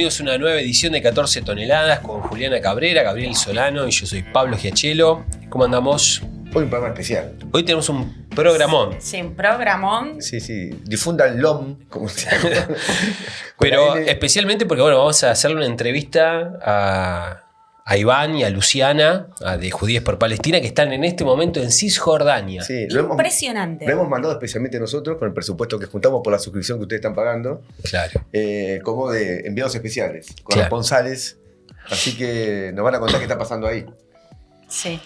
bienvenidos a una nueva edición de 14 toneladas con Juliana Cabrera, Gabriel Solano y yo soy Pablo Giachelo. ¿Cómo andamos? Hoy un programa especial. Hoy tenemos un programón. Sí, un programón. Sí, difundan LOM, como se llama. Pero especialmente porque, bueno, vamos a hacerle una entrevista a Iván y a Luciana, de Judíes por Palestina, que están en este momento en Cisjordania. Sí, Impresionante. Lo hemos mandado especialmente nosotros, con el presupuesto que juntamos por la suscripción que ustedes están pagando. Claro. Como de enviados especiales, corresponsales. Así que nos van a contar qué está pasando ahí. Sí.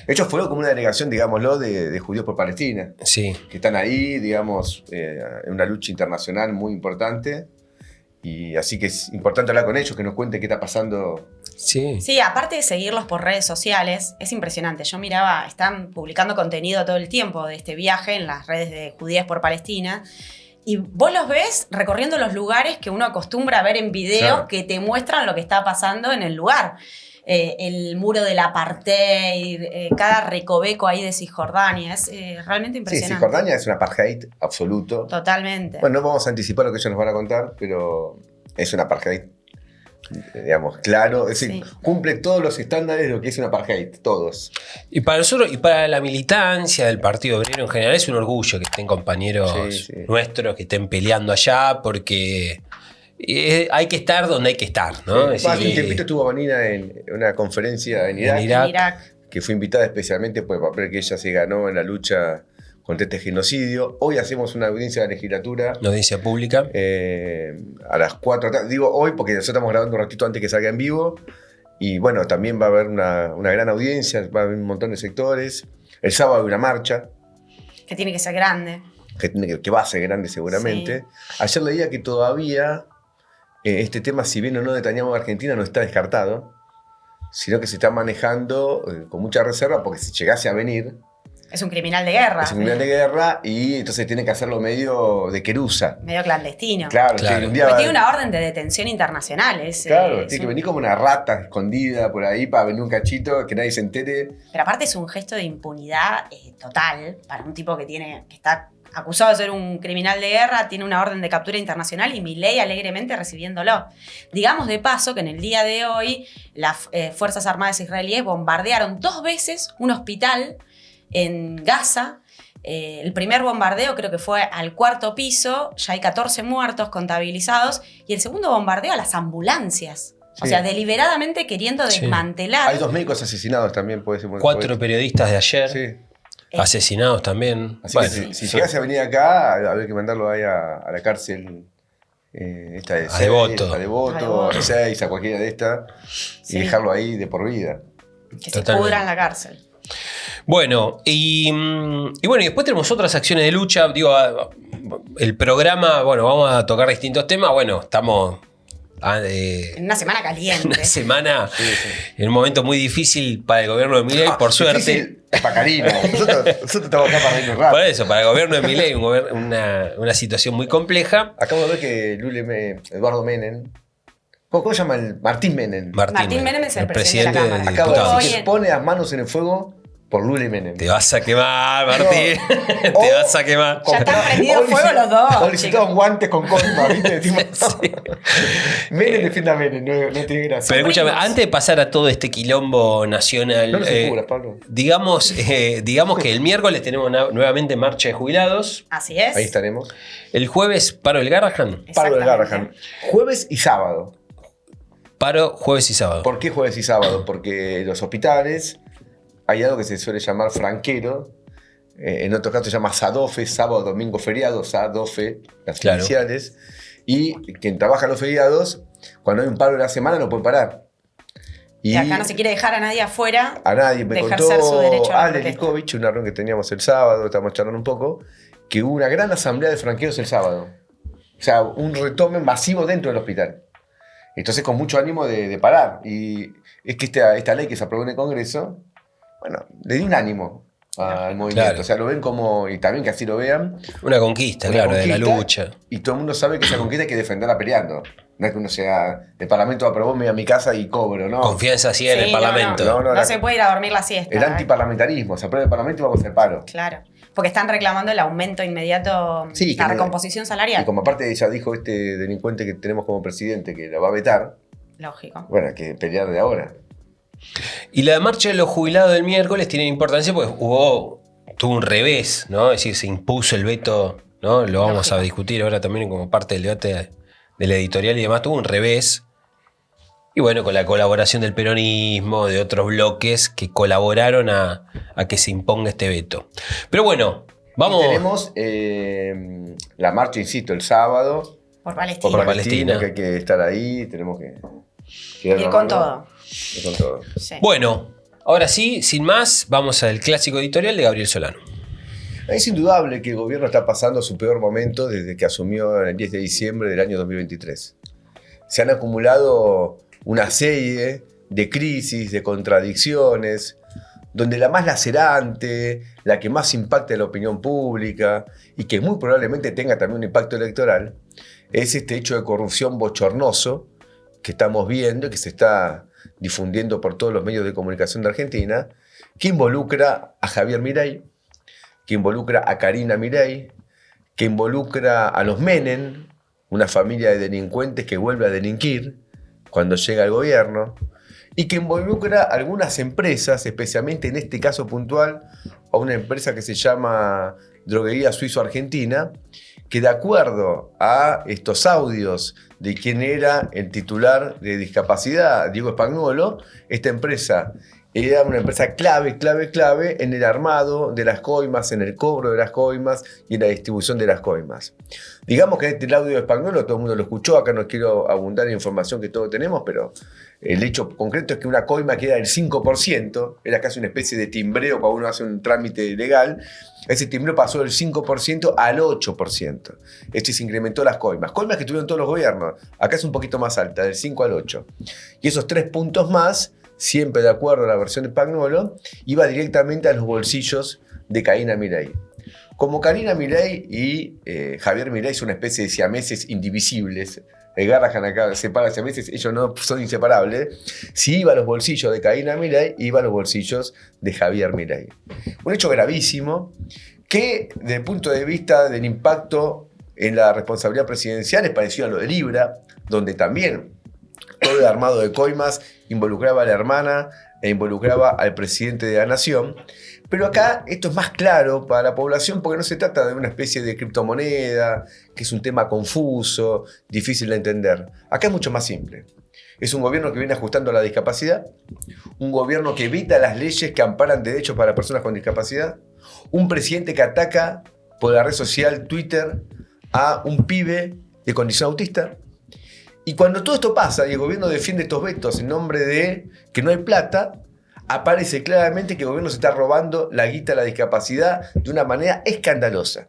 Ellos fueron como una delegación, digámoslo, de Judíos por Palestina. Sí. Que están ahí, digamos, en una lucha internacional muy importante. Y así que es importante hablar con ellos, que nos cuenten qué está pasando. Sí, aparte de seguirlos por redes sociales, es impresionante. Yo miraba, están publicando contenido todo el tiempo de este viaje en las redes de Judías por Palestina. Y vos los ves recorriendo los lugares que uno acostumbra a ver en videos, claro, que te muestran lo que está pasando en el lugar. El muro del apartheid, cada recoveco ahí de Cisjordania, es realmente impresionante. Sí, Cisjordania es un apartheid absoluto. Totalmente. Bueno, no vamos a anticipar lo que ellos nos van a contar, pero es un apartheid, digamos, claro. Es decir, cumple todos los estándares de lo que es un apartheid, todos. Y para nosotros, y para la militancia del Partido Obrero en general, es un orgullo que estén compañeros nuestros, que estén peleando allá, porque hay que estar donde hay que estar, ¿no? Sí. Hace un tiempito estuvo Vanina en una conferencia en Irak, que fue invitada especialmente por el papel que ella se ganó en la lucha contra este genocidio. Hoy hacemos una audiencia de la legislatura. Una audiencia pública. A las 4 de la tarde. Digo hoy porque nosotros estamos grabando un ratito antes que salga en vivo. Y bueno, también va a haber una gran audiencia, va a haber un montón de sectores. El sábado hay una marcha. Que tiene que ser grande. Que va a ser grande seguramente. Sí. Ayer leía que todavía este tema, si bien o no Netanyahu en Argentina, no está descartado, sino que se está manejando con mucha reserva, porque si llegase a venir... Es un criminal de guerra. Es un criminal de guerra y entonces tiene que hacerlo medio de querusa. Medio clandestino. Claro. Tiene una orden de detención internacional. Claro, tiene que venir como una rata escondida por ahí para venir un cachito, que nadie se entere. Pero aparte es un gesto de impunidad total para un tipo que está acusado de ser un criminal de guerra, tiene una orden de captura internacional y Milei alegremente recibiéndolo. Digamos de paso que en el día de hoy las Fuerzas Armadas israelíes bombardearon 2 veces un hospital en Gaza. El primer bombardeo creo que fue al 4º piso, ya hay 14 muertos contabilizados, y el segundo bombardeo a las ambulancias. Sí. O sea, deliberadamente queriendo desmantelar. Hay 2 médicos asesinados también, puede ser. 4 periodistas de ayer. Asesinados también. Así que si llegase a venir acá, habría que mandarlo ahí a la cárcel. Esta de Devoto, a 6, a cualquiera de estas, y dejarlo ahí de por vida. Que se pudra en la cárcel. Bueno, y después tenemos otras acciones de lucha. Digo, el programa, bueno, vamos a tocar distintos temas. Bueno, estamos en una semana caliente. Una semana, en un momento muy difícil para el gobierno de Milei, por suerte. Para Karina. Nosotros estamos acá para reírnos rápido. Por eso, para el gobierno de Milei, una situación muy compleja. Acabo de ver que Eduardo Menem. ¿Cómo se llama el Martín Menem? Martín Menem es el presidente de la Cámara. Acabo de decir que pone las manos en el fuego por Lule Menem. Te vas a quemar, Martín. No. Te vas a quemar. Ya están prendidos fuego los dos. O necesitaban guantes con cosma, ¿viste? Menem defiende a Menem, no tiene gracia. Pero escúchame, antes de pasar a todo este quilombo nacional, no nos figuras, Pablo. Digamos que el miércoles tenemos nuevamente marcha de jubilados. Así es. Ahí estaremos. El jueves, paro del Garrahan. Paro del Garrahan. Jueves y sábado. Paro jueves y sábado. ¿Por qué jueves y sábado? Porque los hospitales hay algo que se suele llamar franquero. En otros casos se llama SADOFE, sábado, domingo, feriado, SADOFE, las iniciales. Y quien trabaja los feriados, cuando hay un paro de la semana, no puede parar. Y acá no se quiere dejar a nadie afuera. A nadie. Me contó Ale Likovich, una reunión que teníamos el sábado, estábamos charlando un poco, que hubo una gran asamblea de franqueros el sábado. O sea, un retome masivo dentro del hospital. Entonces, con mucho ánimo de parar. Y es que esta ley que se aprobó en el Congreso, bueno, le dio un ánimo al movimiento. Claro. O sea, lo ven como, y también que así lo vean. Una conquista, de la lucha. Y todo el mundo sabe que esa conquista hay que defenderla peleando. No es que uno sea, el Parlamento aprobó, me voy a mi casa y cobro, ¿no? Confianza sí en el Parlamento. No se puede ir a dormir la siesta. El antiparlamentarismo, se aprueba el Parlamento y vamos a hacer paro. Claro, porque están reclamando el aumento inmediato, la recomposición salarial. Y como aparte ya dijo este delincuente que tenemos como presidente que la va a vetar. Lógico. Bueno, hay que pelear de ahora. Y la marcha de los jubilados del miércoles tiene importancia porque tuvo un revés, ¿no? Es decir, se impuso el veto, ¿no? Lo vamos a discutir ahora también como parte del debate de la editorial y demás, tuvo un revés. Y bueno, con la colaboración del peronismo, de otros bloques que colaboraron a que se imponga este veto. Pero bueno, vamos. Y tenemos la marcha, insisto, el sábado. Por Palestina. Por Palestina. Que hay que estar ahí, tenemos que ir con todo. Ir con todo. Sí. Bueno, ahora sí, sin más, vamos al clásico editorial de Gabriel Solano. Es indudable que el gobierno está pasando su peor momento desde que asumió el 10 de diciembre del año 2023. Se han acumulado una serie de crisis, de contradicciones, donde la más lacerante, la que más impacta en la opinión pública y que muy probablemente tenga también un impacto electoral, es este hecho de corrupción bochornoso que estamos viendo y que se está difundiendo por todos los medios de comunicación de Argentina, que involucra a Javier Milei, que involucra a Karina Milei, que involucra a los Menem, una familia de delincuentes que vuelve a delinquir cuando llega al gobierno, y que involucra a algunas empresas, especialmente en este caso puntual, a una empresa que se llama Droguería Suizo Argentina, que de acuerdo a estos audios de quien era el titular de discapacidad, Diego Spagnuolo, esta empresa era una empresa clave en el armado de las coimas, en el cobro de las coimas y en la distribución de las coimas. Digamos que este audio de Spagnuolo todo el mundo lo escuchó, acá no quiero abundar en información que todos tenemos, pero el hecho concreto es que una coima que era del 5%, era casi una especie de timbreo cuando uno hace un trámite legal, ese timbreo pasó del 5% al 8%. Esto se incrementó las coimas. Coimas que tuvieron todos los gobiernos, acá es un poquito más alta, del 5 al 8. Y esos 3 puntos más, siempre de acuerdo a la versión de Spagnuolo, iba directamente a los bolsillos de Karina Milei. Como Karina Milei y Javier Milei son una especie de siameses indivisibles, Garrahan acá separa siameses, ellos no son inseparables, si iba a los bolsillos de Karina Milei, iba a los bolsillos de Javier Milei. Un hecho gravísimo que, desde el punto de vista del impacto en la responsabilidad presidencial, es parecido a lo de Libra, donde también todo el armado de coimas involucraba a la hermana e involucraba al presidente de la nación. Pero acá esto es más claro para la población porque no se trata de una especie de criptomoneda, que es un tema confuso, difícil de entender. Acá es mucho más simple. Es un gobierno que viene ajustando la discapacidad, un gobierno que evita las leyes que amparan derechos para personas con discapacidad, un presidente que ataca por la red social Twitter a un pibe de condición autista. Y cuando todo esto pasa y el gobierno defiende estos vetos en nombre de que no hay plata, aparece claramente que el gobierno se está robando la guita de la discapacidad de una manera escandalosa.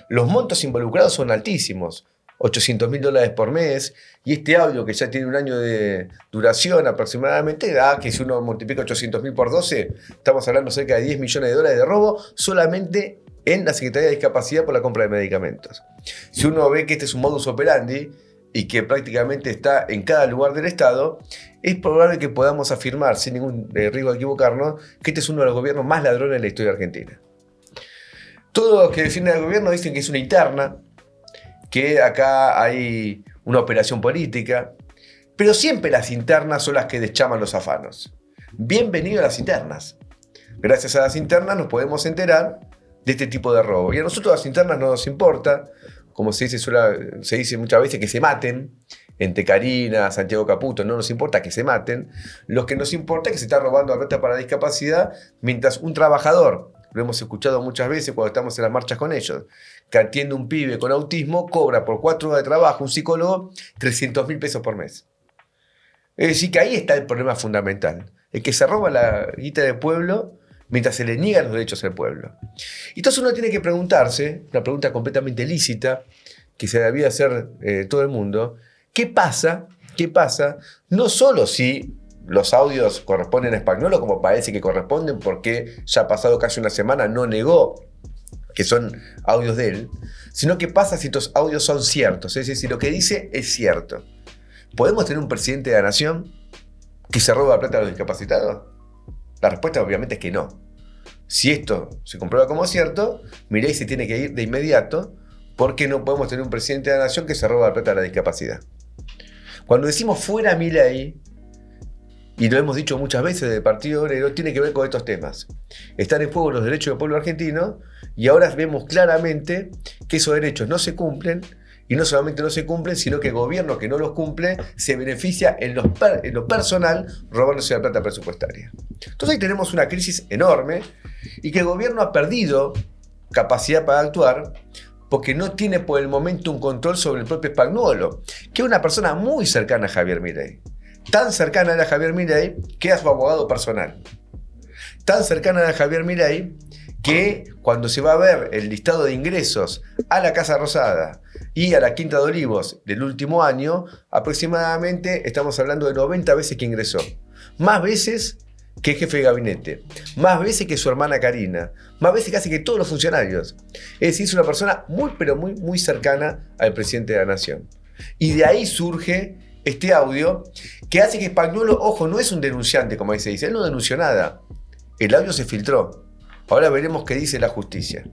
Los montos involucrados son altísimos, $800.000 por mes, y este audio que ya tiene un año de duración aproximadamente, da que si uno multiplica 800.000 por 12, estamos hablando cerca de $10 millones de robo solamente en la Secretaría de Discapacidad por la compra de medicamentos. Si uno ve que este es un modus operandi, y que prácticamente está en cada lugar del Estado, es probable que podamos afirmar, sin ningún riesgo de equivocarnos, que este es uno de los gobiernos más ladrones de la historia argentina. Todos los que defienden al gobierno dicen que es una interna, que acá hay una operación política, pero siempre las internas son las que deschaman los afanos. Bienvenido a las internas. Gracias a las internas nos podemos enterar de este tipo de robo. Y a nosotros las internas no nos importa, como se dice muchas veces, que se maten, entre Karina, Santiago Caputo, no nos importa que se maten, lo que nos importa es que se está robando la plata para la discapacidad, mientras un trabajador, lo hemos escuchado muchas veces cuando estamos en las marchas con ellos, que atiende un pibe con autismo, cobra por 4 horas de trabajo un psicólogo $300.000 por mes. Es decir, que ahí está el problema fundamental, el que se roba la guita del pueblo mientras se le niegan los derechos al pueblo. Entonces uno tiene que preguntarse, una pregunta completamente lícita, que se debía hacer todo el mundo, ¿qué pasa no solo si los audios corresponden a Spagnuolo, como parece que corresponden, porque ya ha pasado casi una semana, no negó que son audios de él, sino qué pasa si estos audios son ciertos, es decir, si lo que dice es cierto. ¿Podemos tener un presidente de la nación que se roba la plata a los discapacitados? La respuesta obviamente es que no. Si esto se comprueba como cierto, Milei se tiene que ir de inmediato, porque no podemos tener un presidente de la nación que se roba la plata a la discapacidad. Cuando decimos fuera Milei, y lo hemos dicho muchas veces del Partido Obrero, tiene que ver con estos temas. Están en juego los derechos del pueblo argentino y ahora vemos claramente que esos derechos no se cumplen, y no solamente no se cumplen, sino que el gobierno que no los cumple se beneficia en lo personal robándose la plata presupuestaria. Entonces ahí tenemos una crisis enorme y que el gobierno ha perdido capacidad para actuar porque no tiene por el momento un control sobre el propio Spagnuolo, que es una persona muy cercana a Javier Milei. Tan cercana a Javier Milei que es su abogado personal. Tan cercana a Javier Milei que cuando se va a ver el listado de ingresos a la Casa Rosada y a la Quinta de Olivos del último año, aproximadamente estamos hablando de 90 veces que ingresó. Más veces que jefe de gabinete, más veces que su hermana Karina, más veces casi que todos los funcionarios. Es decir, es una persona muy, pero muy, muy cercana al presidente de la nación. Y de ahí surge este audio que hace que Spagnuolo, ojo, no es un denunciante, como ahí se dice, él no denunció nada. El audio se filtró. Ahora veremos qué dice la justicia.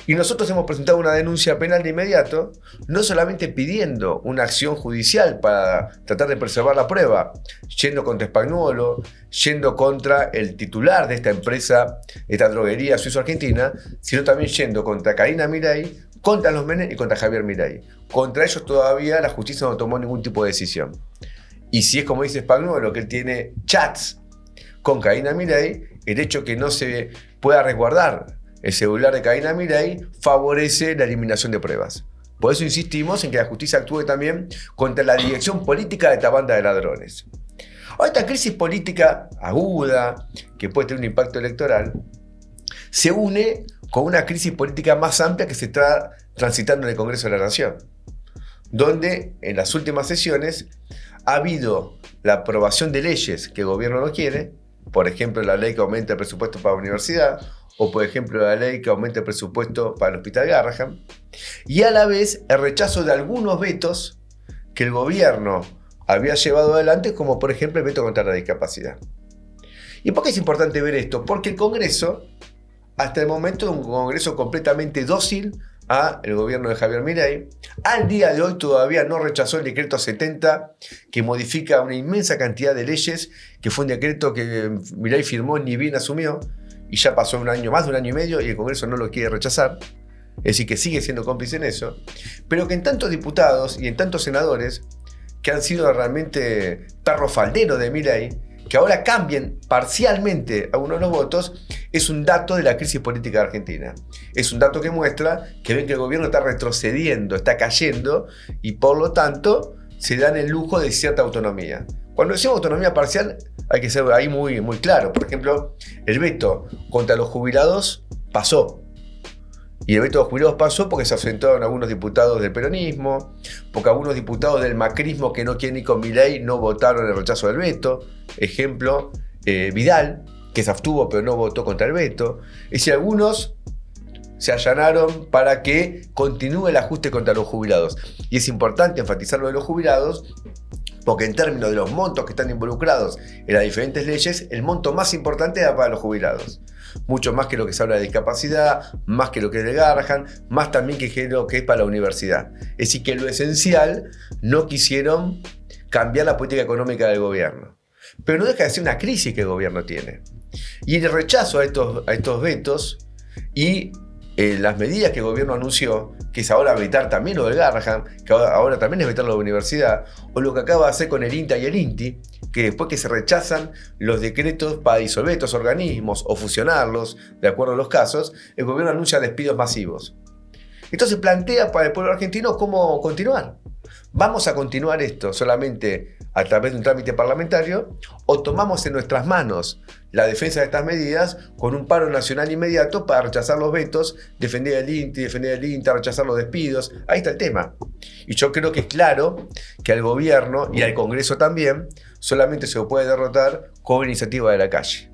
Y nosotros hemos presentado una denuncia penal de inmediato, no solamente pidiendo una acción judicial para tratar de preservar la prueba, yendo contra Spagnuolo, yendo contra el titular de esta empresa, esta droguería suizo-argentina, sino también yendo contra Karina Milei, contra los Menem y contra Javier Milei. Contra ellos todavía la justicia no tomó ningún tipo de decisión. Y si es como dice Spagnuolo, que él tiene chats con Karina Milei, el hecho que no se pueda resguardar el celular de Karina Milei favorece la eliminación de pruebas. Por eso insistimos en que la justicia actúe también contra la dirección política de esta banda de ladrones. Ahora, esta crisis política aguda, que puede tener un impacto electoral, se une con una crisis política más amplia que se está transitando en el Congreso de la Nación, donde en las últimas sesiones ha habido la aprobación de leyes que el gobierno no quiere, por ejemplo la ley que aumenta el presupuesto para la universidad, o por ejemplo la ley que aumenta el presupuesto para el Hospital Garrahan, y a la vez el rechazo de algunos vetos que el gobierno había llevado adelante, como por ejemplo el veto contra la discapacidad. ¿Y por qué es importante ver esto? Porque el Congreso, hasta el momento, es un Congreso completamente dócil al gobierno de Javier Milei. Al día de hoy todavía no rechazó el decreto 70, que modifica una inmensa cantidad de leyes, que fue un decreto que Milei firmó ni bien asumió, y ya pasó un año, más de un año y medio, y el Congreso no lo quiere rechazar. Es decir, que sigue siendo cómplice en eso. Pero que en tantos diputados y en tantos senadores, que han sido realmente perros falderos de Milei, que ahora cambien parcialmente algunos de los votos, es un dato de la crisis política de Argentina. Es un dato que muestra que ven que el gobierno está retrocediendo, está cayendo, y por lo tanto se dan el lujo de cierta autonomía. Cuando decimos autonomía parcial, hay que ser ahí muy, muy claro. Por ejemplo, el veto contra los jubilados pasó. Y el veto de los jubilados pasó porque se ausentaron algunos diputados del peronismo, porque algunos diputados del macrismo que no quieren ir con Milei no votaron el rechazo del veto. Ejemplo, Vidal, que se abstuvo pero no votó contra el veto. Es decir, algunos se allanaron para que continúe el ajuste contra los jubilados. Y es importante enfatizar lo de los jubilados, porque en términos de los montos que están involucrados en las diferentes leyes, el monto más importante era para los jubilados. Mucho más que lo que se habla de discapacidad, más que lo que es de Garrahan, más también que lo que es para la universidad. Es decir, que lo esencial no quisieron cambiar la política económica del gobierno. Pero no deja de ser una crisis que el gobierno tiene. Y el rechazo a estos vetos y las medidas que el gobierno anunció, que es ahora vetar también lo del Garrahan, que ahora también es vetar lo de la universidad, o lo que acaba de hacer con el INTA y el INTI, que después que se rechazan los decretos para disolver estos organismos o fusionarlos, de acuerdo a los casos, el gobierno anuncia despidos masivos. Entonces plantea para el pueblo argentino cómo continuar. ¿Vamos a continuar esto solamente a través de un trámite parlamentario o tomamos en nuestras manos la defensa de estas medidas con un paro nacional inmediato para rechazar los vetos, defender el INTI, defender el INTA, rechazar los despidos? Ahí está el tema. Y yo creo que es claro que al gobierno y al Congreso también solamente se lo puede derrotar con iniciativa de la calle.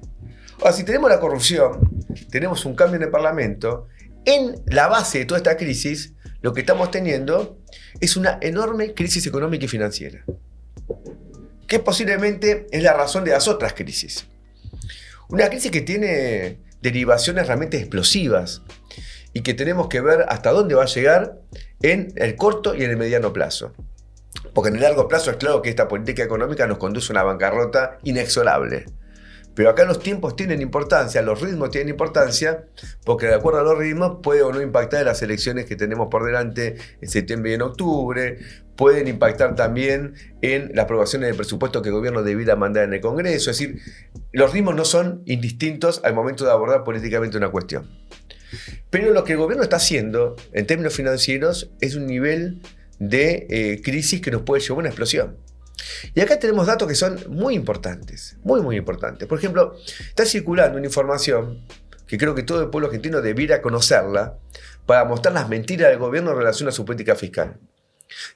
Ahora, si tenemos la corrupción, tenemos un cambio en el Parlamento, en la base de toda esta crisis, lo que estamos teniendo es una enorme crisis económica y financiera. que posiblemente es la razón de las otras crisis. Una crisis que tiene derivaciones realmente explosivas y que tenemos que ver hasta dónde va a llegar en el corto y en el mediano plazo. Porque en el largo plazo es claro que esta política económica nos conduce a una bancarrota inexorable. Pero acá los tiempos tienen importancia, los ritmos tienen importancia, porque de acuerdo a los ritmos puede o no impactar en las elecciones que tenemos por delante en septiembre y en octubre, pueden impactar también en las aprobaciones del presupuesto que el gobierno debiera mandar en el Congreso. Es decir, los ritmos no son indistintos al momento de abordar políticamente una cuestión. Pero lo que el gobierno está haciendo en términos financieros es un nivel de crisis que nos puede llevar a una explosión. Y acá tenemos datos que son muy importantes, muy importantes. Por ejemplo, está circulando una información que creo que todo el pueblo argentino debiera conocerla para mostrar las mentiras del gobierno en relación a su política fiscal.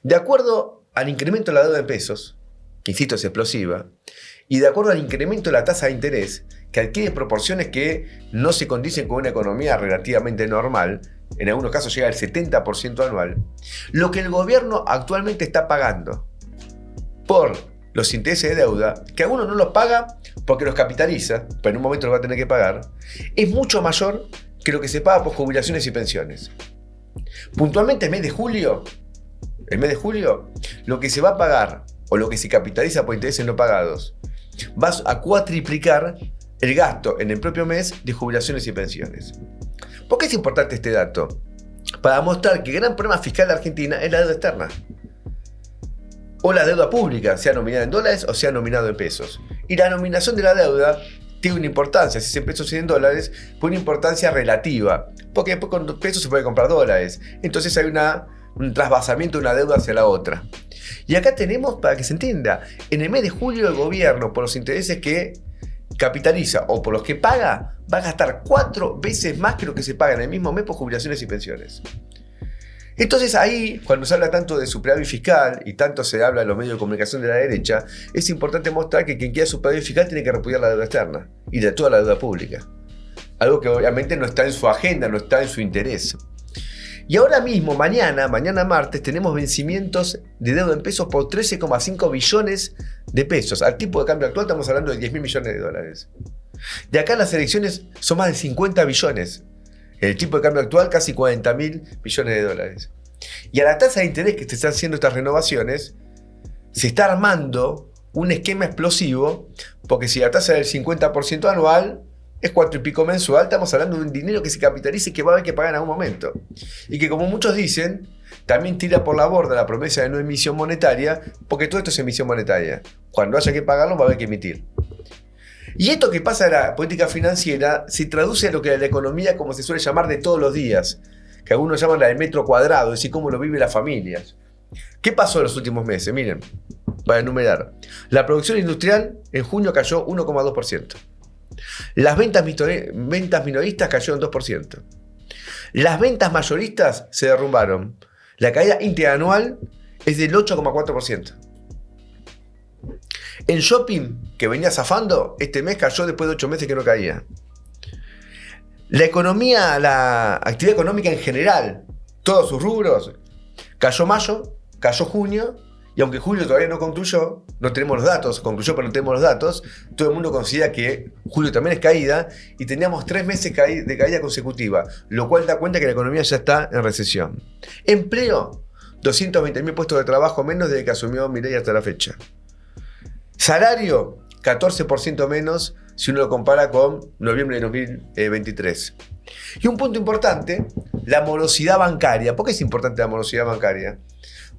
De acuerdo al incremento de la deuda en pesos, que insisto es explosiva, y de acuerdo al incremento de la tasa de interés, que adquiere proporciones que no se condicen con una economía relativamente normal, en algunos casos llega al 70% anual, lo que el gobierno actualmente está pagando por los intereses de deuda, que algunos no los paga porque los capitaliza, pero en un momento los va a tener que pagar, es mucho mayor que lo que se paga por jubilaciones y pensiones. Puntualmente el mes de julio, lo que se va a pagar o lo que se capitaliza por intereses no pagados, va a cuatriplicar el gasto en el propio mes de jubilaciones y pensiones. ¿Por qué es importante este dato? Para mostrar que el gran problema fiscal de Argentina es la deuda externa. O la deuda pública, sea nominada en dólares o sea nominado en pesos. Y la nominación de la deuda tiene una importancia, si es en pesos y en dólares, pues una importancia relativa. Porque después con pesos se puede comprar dólares. Entonces hay un trasvasamiento de una deuda hacia la otra. Y acá tenemos, para que se entienda, en el mes de julio el gobierno, por los intereses que capitaliza o por los que paga, va a gastar 4 veces más que lo que se paga en el mismo mes por jubilaciones y pensiones. Entonces ahí, cuando se habla tanto de superávit fiscal y tanto se habla en los medios de comunicación de la derecha, es importante mostrar que quien quiera superávit fiscal tiene que repudiar la deuda externa y de toda la deuda pública. Algo que obviamente no está en su agenda, no está en su interés. Y ahora mismo, mañana martes, tenemos vencimientos de deuda en pesos por 13,5 billones de pesos. Al tipo de cambio actual estamos hablando de 10.000 millones de dólares. De acá las elecciones son más de 50 billones. El tipo de cambio actual casi 40.000 millones de dólares. Y a la tasa de interés que se están haciendo estas renovaciones, se está armando un esquema explosivo, porque si la tasa es del 50% anual, es 4 y pico mensual, estamos hablando de un dinero que se capitaliza y que va a haber que pagar en algún momento. Y que, como muchos dicen, también tira por la borda la promesa de no emisión monetaria, porque todo esto es emisión monetaria. Cuando haya que pagarlo, va a haber que emitir. Y esto que pasa en la política financiera se traduce a lo que es la economía, como se suele llamar, de todos los días, que algunos llaman la del metro cuadrado, es decir, cómo lo viven las familias. ¿Qué pasó en los últimos meses? Miren, para enumerar. La producción industrial en junio cayó 1,2%. Las ventas minoristas cayeron 2%. Las ventas mayoristas se derrumbaron. La caída interanual es del 8,4%. El shopping que venía zafando este mes cayó después de 8 meses que no caía. La economía, la actividad económica en general, todos sus rubros, cayó mayo, cayó junio, y aunque julio todavía no concluyó, no tenemos los datos, concluyó pero no tenemos los datos, todo el mundo considera que julio también es caída, y teníamos 3 meses de caída consecutiva, lo cual da cuenta que la economía ya está en recesión. Empleo, 220.000 puestos de trabajo menos desde que asumió Milei hasta la fecha. Salario, 14% menos si uno lo compara con noviembre de 2023. Y un punto importante, la morosidad bancaria. ¿Por qué es importante la morosidad bancaria?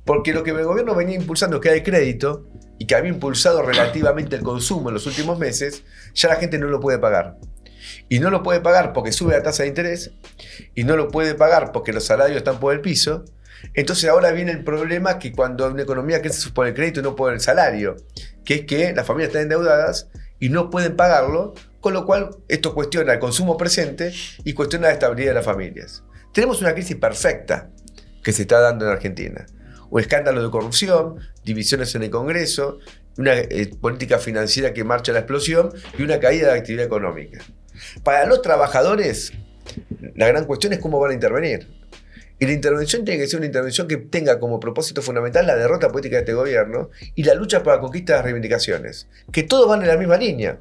Porque lo que el gobierno venía impulsando, que era el crédito, y que había impulsado relativamente el consumo en los últimos meses, ya la gente no lo puede pagar. Y no lo puede pagar porque sube la tasa de interés, y no lo puede pagar porque los salarios están por el piso. Entonces ahora viene el problema que cuando una economía crece por el crédito y no por el salario, que es que las familias están endeudadas y no pueden pagarlo, con lo cual esto cuestiona el consumo presente y cuestiona la estabilidad de las familias. Tenemos una crisis perfecta que se está dando en Argentina. Un escándalo de corrupción, divisiones en el Congreso, una política financiera que marcha a la explosión y una caída de la actividad económica. Para los trabajadores, la gran cuestión es cómo van a intervenir. Y la intervención tiene que ser una intervención que tenga como propósito fundamental la derrota política de este gobierno y la lucha por la conquista de las reivindicaciones. Que todos van en la misma línea.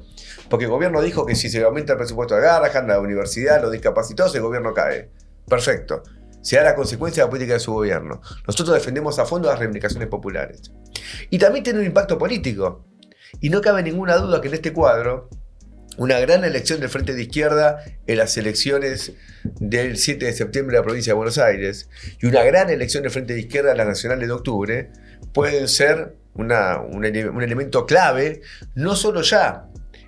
Porque el gobierno dijo que si se aumenta el presupuesto de Garrahan, la universidad, los discapacitados, el gobierno cae. Perfecto. Sea la consecuencia de la política de su gobierno. Nosotros defendemos a fondo las reivindicaciones populares. Y también tiene un impacto político. Y no cabe ninguna duda que en este cuadro, una gran elección del Frente de Izquierda en las elecciones del 7 de septiembre en la provincia de Buenos Aires y una gran elección del Frente de Izquierda en las nacionales de octubre pueden ser un elemento clave, no solo ya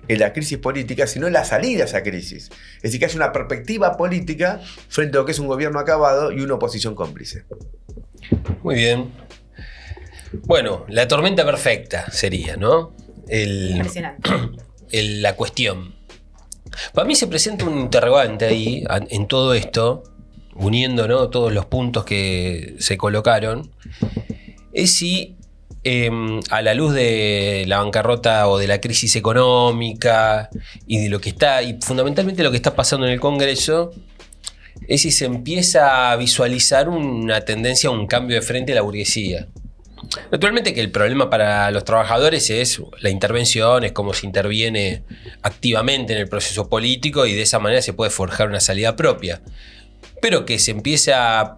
en la crisis política, sino en la salida a esa crisis. Es decir, que haya una perspectiva política frente a lo que es un gobierno acabado y una oposición cómplice. Muy bien. Bueno, la tormenta perfecta sería, ¿no? Impresionante. La cuestión. Para mí se presenta un interrogante ahí en todo esto, uniendo, ¿no?, todos los puntos que se colocaron, es si a la luz de la bancarrota o de la crisis económica y de lo que está, y fundamentalmente lo que está pasando en el Congreso, es si se empieza a visualizar una tendencia a un cambio de frente a la burguesía. Naturalmente que el problema para los trabajadores es la intervención, es cómo se interviene activamente en el proceso político y de esa manera se puede forjar una salida propia. Pero que se empiece a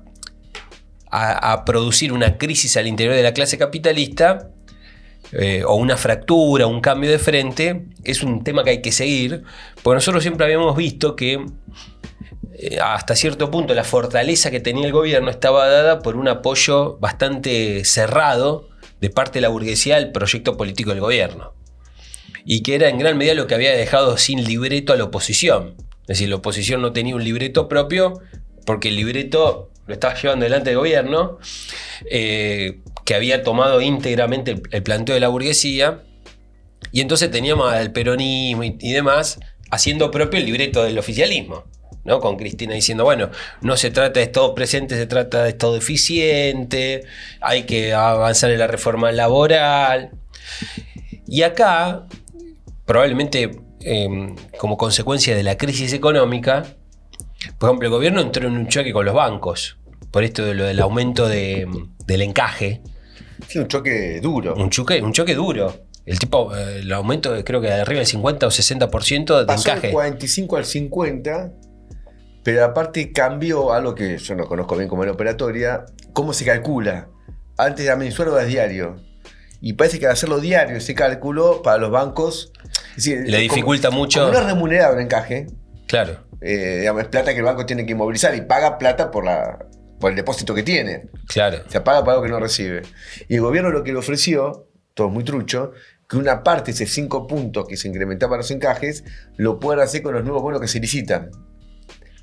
producir una crisis al interior de la clase capitalista o una fractura, un cambio de frente, es un tema que hay que seguir, porque nosotros siempre habíamos visto que hasta cierto punto la fortaleza que tenía el gobierno estaba dada por un apoyo bastante cerrado de parte de la burguesía al proyecto político del gobierno. Y que era en gran medida lo que había dejado sin libreto a la oposición. Es decir, la oposición no tenía un libreto propio porque el libreto lo estaba llevando delante del gobierno, que había tomado íntegramente el planteo de la burguesía. Y entonces teníamos al peronismo y demás haciendo propio el libreto del oficialismo, ¿no? Con Cristina diciendo, bueno, no se trata de Estado presente, se trata de Estado eficiente, hay que avanzar en la reforma laboral. Y acá, probablemente como consecuencia de la crisis económica, por ejemplo, el gobierno entró en un choque con los bancos, por esto de lo del aumento del encaje. Sí, un choque duro. Un choque duro. El aumento creo que de arriba del 50 o 60% de pasó encaje. Del 45 al 50, pero aparte cambió algo que yo no conozco bien como en operatoria, cómo se calcula. Antes era mensual o diario. Y parece que al hacerlo diario ese cálculo para los bancos, es decir, le dificulta mucho. Como no es remunerado el encaje. Claro. Digamos, es plata que el banco tiene que inmovilizar y paga plata por el depósito que tiene. Claro. Se paga por algo que no recibe. Y el gobierno lo que le ofreció, todo muy trucho, que una parte de esos 5 puntos que se incrementaban los encajes, lo puedan hacer con los nuevos bonos que se licitan.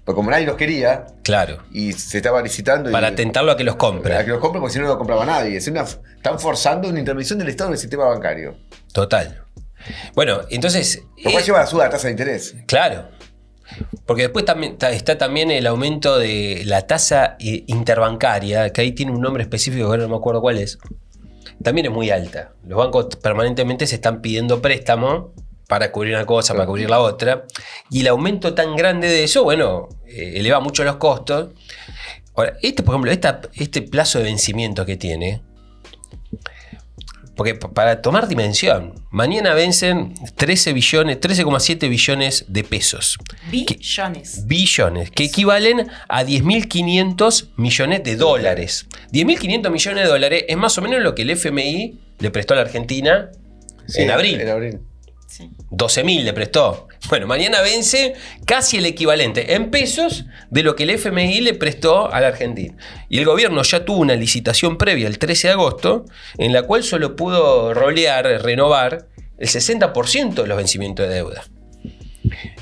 Porque como nadie los quería, claro, y se estaba licitando. Para tentarlo a que los compre. A que los compre, porque si no, no lo compraba nadie. Están forzando una intervención del Estado en el sistema bancario. Total. Bueno, entonces. Lo cual lleva a la suba de la tasa de interés. Claro. Porque después también está también el aumento de la tasa interbancaria, que ahí tiene un nombre específico que no me acuerdo cuál es. También es muy alta. Los bancos permanentemente se están pidiendo préstamo para cubrir una cosa, para cubrir la otra. Y el aumento tan grande de eso, bueno, eleva mucho los costos. Ahora, por ejemplo, este plazo de vencimiento que tiene, porque para tomar dimensión, mañana vencen 13,7 billones de pesos. Billones, que equivalen a 10.500 millones de dólares. 10.500 millones de dólares es más o menos lo que el FMI le prestó a la Argentina en abril. Sí. 12.000 le prestó. Bueno, mañana vence casi el equivalente en pesos de lo que el FMI le prestó a la Argentina. Y el gobierno ya tuvo una licitación previa el 13 de agosto en la cual solo pudo renovar el 60% de los vencimientos de deuda.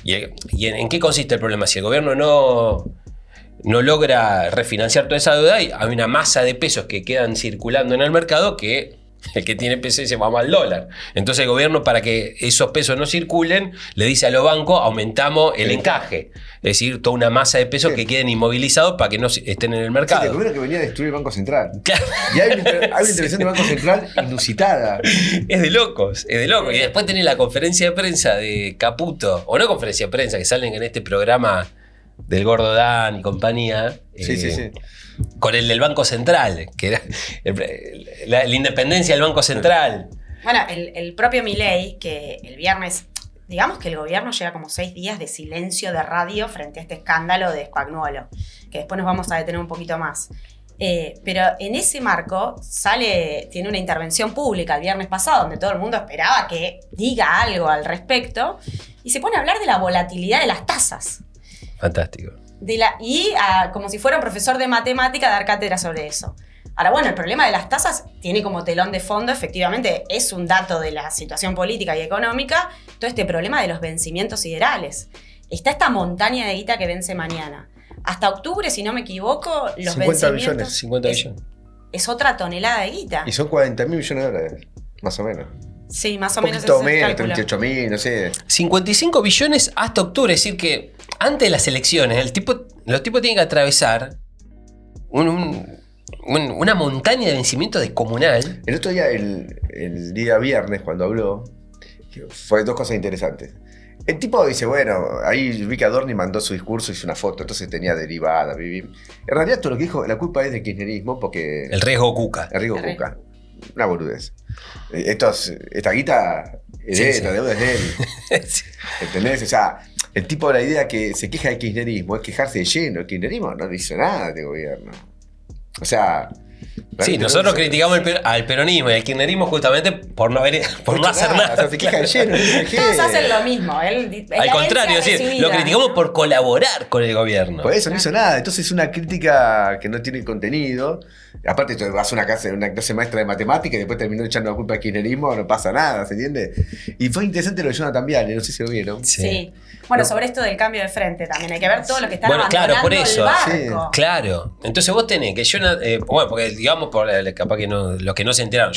¿Y en qué consiste el problema? Si el gobierno no logra refinanciar toda esa deuda, hay una masa de pesos que quedan circulando en el mercado que el que tiene pesos se va mal dólar. Entonces el gobierno, para que esos pesos no circulen, le dice a los bancos, aumentamos el encaje. Es decir, toda una masa de pesos que queden inmovilizados para que no estén en el mercado. Sí, el gobierno que venía a destruir el Banco Central. Claro. Y hay una intervención del Banco Central inusitada. Es de locos. Y después tenés la conferencia de prensa de Caputo, o no conferencia de prensa, que salen en este programa del Gordo Dan y compañía. Sí. Con el del Banco Central, que era la independencia del Banco Central. Bueno, el propio Milei, que el viernes, digamos que el gobierno lleva como 6 días de silencio de radio frente a este escándalo de Spagnuolo, que después nos vamos a detener un poquito más. Pero en ese marco tiene una intervención pública el viernes pasado, donde todo el mundo esperaba que diga algo al respecto, y se pone a hablar de la volatilidad de las tasas. Fantástico. Como si fuera un profesor de matemática, dar cátedra sobre eso. Ahora, bueno, el problema de las tasas tiene como telón de fondo, efectivamente, es un dato de la situación política y económica, todo este problema de los vencimientos siderales. Está esta montaña de guita que vence mañana. Hasta octubre, si no me equivoco, los 50 vencimientos... billones. 50 billones. Es otra tonelada de guita. Y son 40.000 millones de dólares, más o menos. Sí, más o Un menos poquito ese es el menos, cálculo. 38.000, no sé. 55 billones hasta octubre, es decir que antes de las elecciones los tipos tienen que atravesar una montaña de vencimiento descomunal. El otro día, el día viernes, cuando habló, fue 2 cosas interesantes. El tipo dice, bueno, ahí vi que Adorni mandó su discurso, hizo una foto, entonces tenía derivada. En realidad todo lo que dijo, la culpa es del kirchnerismo porque... El riesgo Cuca. El riesgo Cuca. Una boludez. Esta guita es de él, la deuda es de él. ¿Entendés? O sea, el tipo de la idea que se queja del kirchnerismo es quejarse de lleno. El kirchnerismo no hizo nada de gobierno. O sea... Sí, nosotros criticamos al peronismo y al kirchnerismo justamente por no hacer nada. O sea, se queja de lleno. Todos hacen lo mismo. Al contrario, es decir, lo criticamos por colaborar con el gobierno. Por eso no hizo nada. Entonces es una crítica que no tiene contenido. Aparte, vas a una clase maestra de matemática y después terminó echando la culpa al kirchnerismo, no pasa nada, ¿se entiende? Y fue interesante lo de Jonathan Viale, no sé si lo vieron. Sí. Bueno, sobre esto del cambio de frente también, hay que ver todo lo que están abandonando claro, por eso, el barco. Claro. Entonces vos tenés que bueno, porque digamos, capaz que no, los que no se enteraron,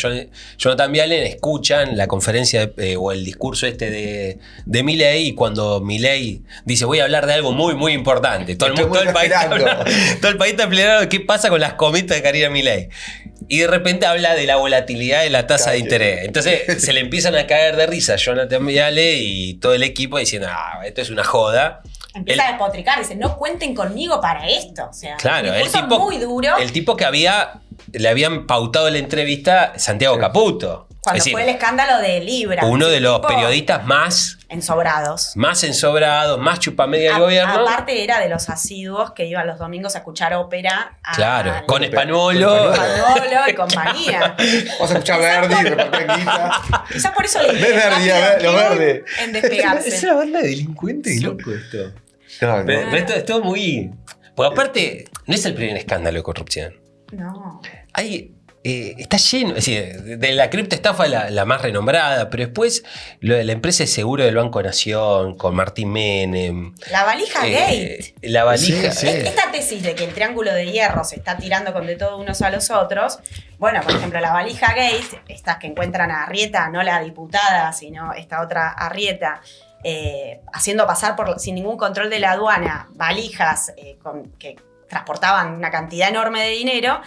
Jonathan Viale escuchan la conferencia o el discurso de Milei, y cuando Milei dice voy a hablar de algo muy, muy importante, todo el país está esperando qué pasa con las cometas de Karina Milei. Y de repente habla de la volatilidad de la tasa de interés. Entonces se le empiezan a caer de risa a Jonathan Viale y todo el equipo diciendo, esto es una joda. Empieza a despotricar, dice, no cuenten conmigo para esto. O sea, claro, el tipo muy duro. El tipo que le habían pautado la entrevista Santiago Caputo. Cuando fue el escándalo de Libra. Uno de los periodistas más ensobrados, más chupamedia del gobierno. Aparte era de los asiduos que iban los domingos a escuchar ópera. Con Spagnuolo y compañía. Vamos a escuchar Verdi, repartir guita. Quizás por eso le lo verde. En despegarse. Es una banda de delincuentes loco esto. Pero esto es todo muy... Porque aparte, no es el primer escándalo de corrupción. No. Está lleno, es decir, de la criptoestafa la más renombrada, pero después la empresa de seguro del Banco Nación, con Martín Menem. La valija Gate. La valija. Sí. Esta tesis de que el triángulo de hierro se está tirando con de todo unos a los otros. Bueno, por ejemplo, la valija Gate, estas que encuentran a Arrieta, no la diputada, sino esta otra Arrieta, haciendo pasar sin ningún control de la aduana valijas que transportaban una cantidad enorme de dinero.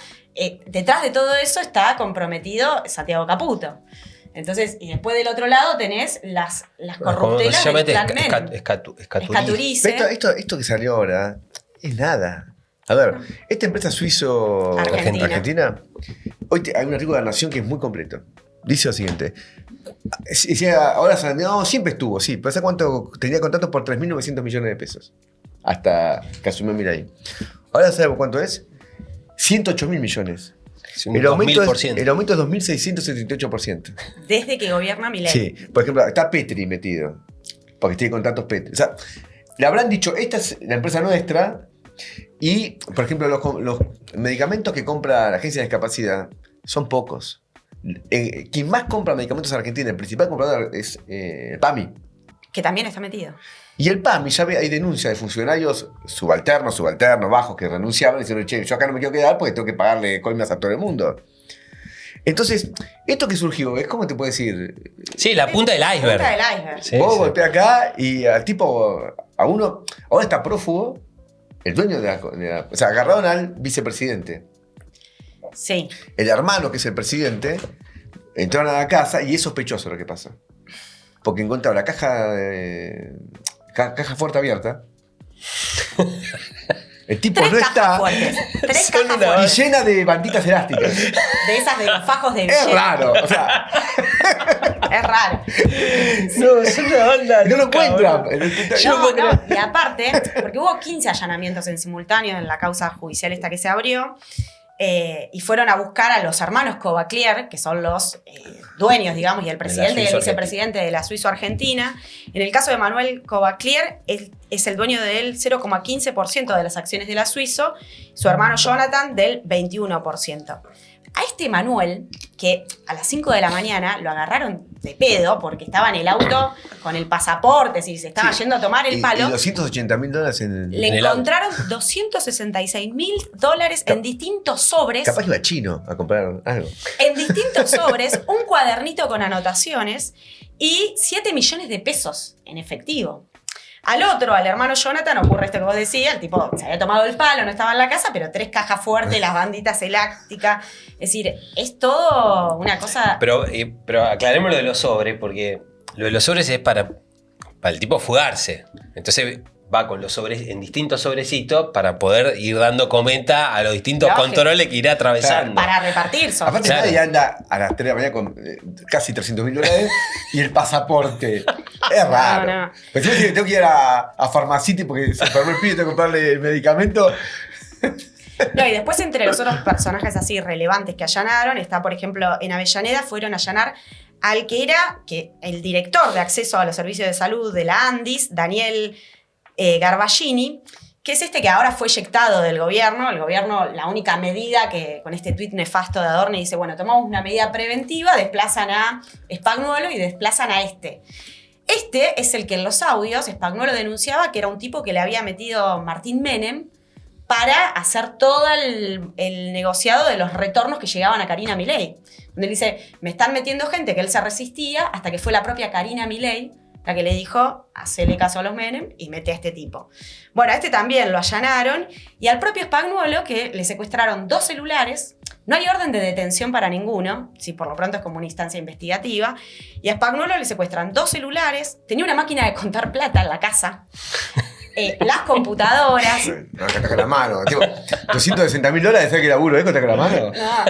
Detrás de todo eso está comprometido Santiago Caputo. Entonces, y después del otro lado tenés las corruptelas del Plan Menem. Escaturice. Esto que salió ahora es nada. A ver, esta empresa suizo-argentina, hoy hay un artículo de La Nación que es muy completo. Dice lo siguiente. Ahora siempre estuvo, sí, pero ¿sabes cuánto? Tenía contratos por 3.900 millones de pesos. Hasta que asumió Milei. Ahora ¿sabes cuánto es? 108.000 millones. El aumento es 2.678%. Desde que gobierna Milei. Sí, por ejemplo, está Petri metido. Porque tiene contratos Petri. O sea, le habrán dicho, esta es la empresa nuestra. Y, por ejemplo, los medicamentos que compra la agencia de discapacidad son pocos. Quien más compra medicamentos en Argentina, el principal comprador es el PAMI. Que también está metido. Y el PAMI, ya hay denuncias de funcionarios subalternos, bajos, que renunciaban y diciendo, che, yo acá no me quiero quedar porque tengo que pagarle coimas a todo el mundo. Entonces, esto que surgió, es como te puedo decir. Sí, la punta del iceberg. Sí, vos golpeás acá y al tipo, a uno, ahora está prófugo, el dueño de la. O sea, agarraron al vicepresidente. Sí. El hermano, que es el presidente, entraron a la casa y es sospechoso lo que pasa. Porque encontraron la caja fuerte abierta El tipo 3 no cajas está. fuertes. 3 Son cajas una Y fuertes. llena de banditas elásticas. De esas de los fajos de Es billetes. raro. O sea, Es raro. No, es una banda. no lo encuentra. No, y aparte, porque hubo 15 allanamientos en simultáneo en la causa judicial esta que se abrió, y fueron a buscar a los hermanos Covaclier, que son los dueños, digamos, y el presidente y el vicepresidente de la Suizo-Argentina. En el caso de Manuel Covaclier, él es el dueño del 0,15% de las acciones de la Suizo, su hermano Jonathan del 21%. A este Manuel, que a las 5 de la mañana lo agarraron de pedo porque estaba en el auto con el pasaporte, si se estaba yendo a tomar el palo. Y $280.000 en Le en el encontraron $266.000 en distintos sobres. Capaz iba a chino a comprar algo. En distintos sobres, un cuadernito con anotaciones y 7 millones de pesos en efectivo. Al otro, al hermano Jonathan, ocurre esto que vos decías, el tipo se había tomado el palo, no estaba en la casa, pero 3 cajas fuertes, las banditas elásticas. Es decir, es todo una cosa... Pero aclaremos lo de los sobres, porque lo de los sobres es para el tipo fugarse. Entonces va con los sobres en distintos sobrecitos para poder ir dando comenta a los distintos Lógico. controles que irá atravesando. Para repartir son. Aparte, Claro. nadie anda a las 3 de la mañana con casi $300.000 y el pasaporte. Es raro. No. Pero si tengo que ir a Pharmacity porque se enfermó el pibe y tengo que comprarle el medicamento. No, y después entre los otros personajes así relevantes que allanaron, está, por ejemplo, en Avellaneda fueron a allanar al que era el director de acceso a los servicios de salud de la Andis, Daniel Garbagini, que es este que ahora fue eyectado del gobierno. El gobierno, la única medida que con este tuit nefasto de Adorni dice, bueno, tomamos una medida preventiva, desplazan a Spagnuolo y desplazan a este. Este es el que en los audios Spagnuolo denunciaba que era un tipo que le había metido Martín Menem para hacer todo el negociado de los retornos que llegaban a Karina Milei. Donde él dice, me están metiendo gente que él se resistía hasta que fue la propia Karina Milei la que le dijo, hacele caso a los Menem y mete a este tipo. Bueno, a este también lo allanaron y al propio Spagnuolo que le secuestraron 2 celulares. No hay orden de detención para ninguno, si por lo pronto es como una instancia investigativa. Y a Spagnuolo le secuestran 2 celulares, tenía una máquina de contar plata en la casa. Las computadoras. No, que con la mano. Tipo, $260.000, ¿sabes qué laburo? ¿Con la mano? No.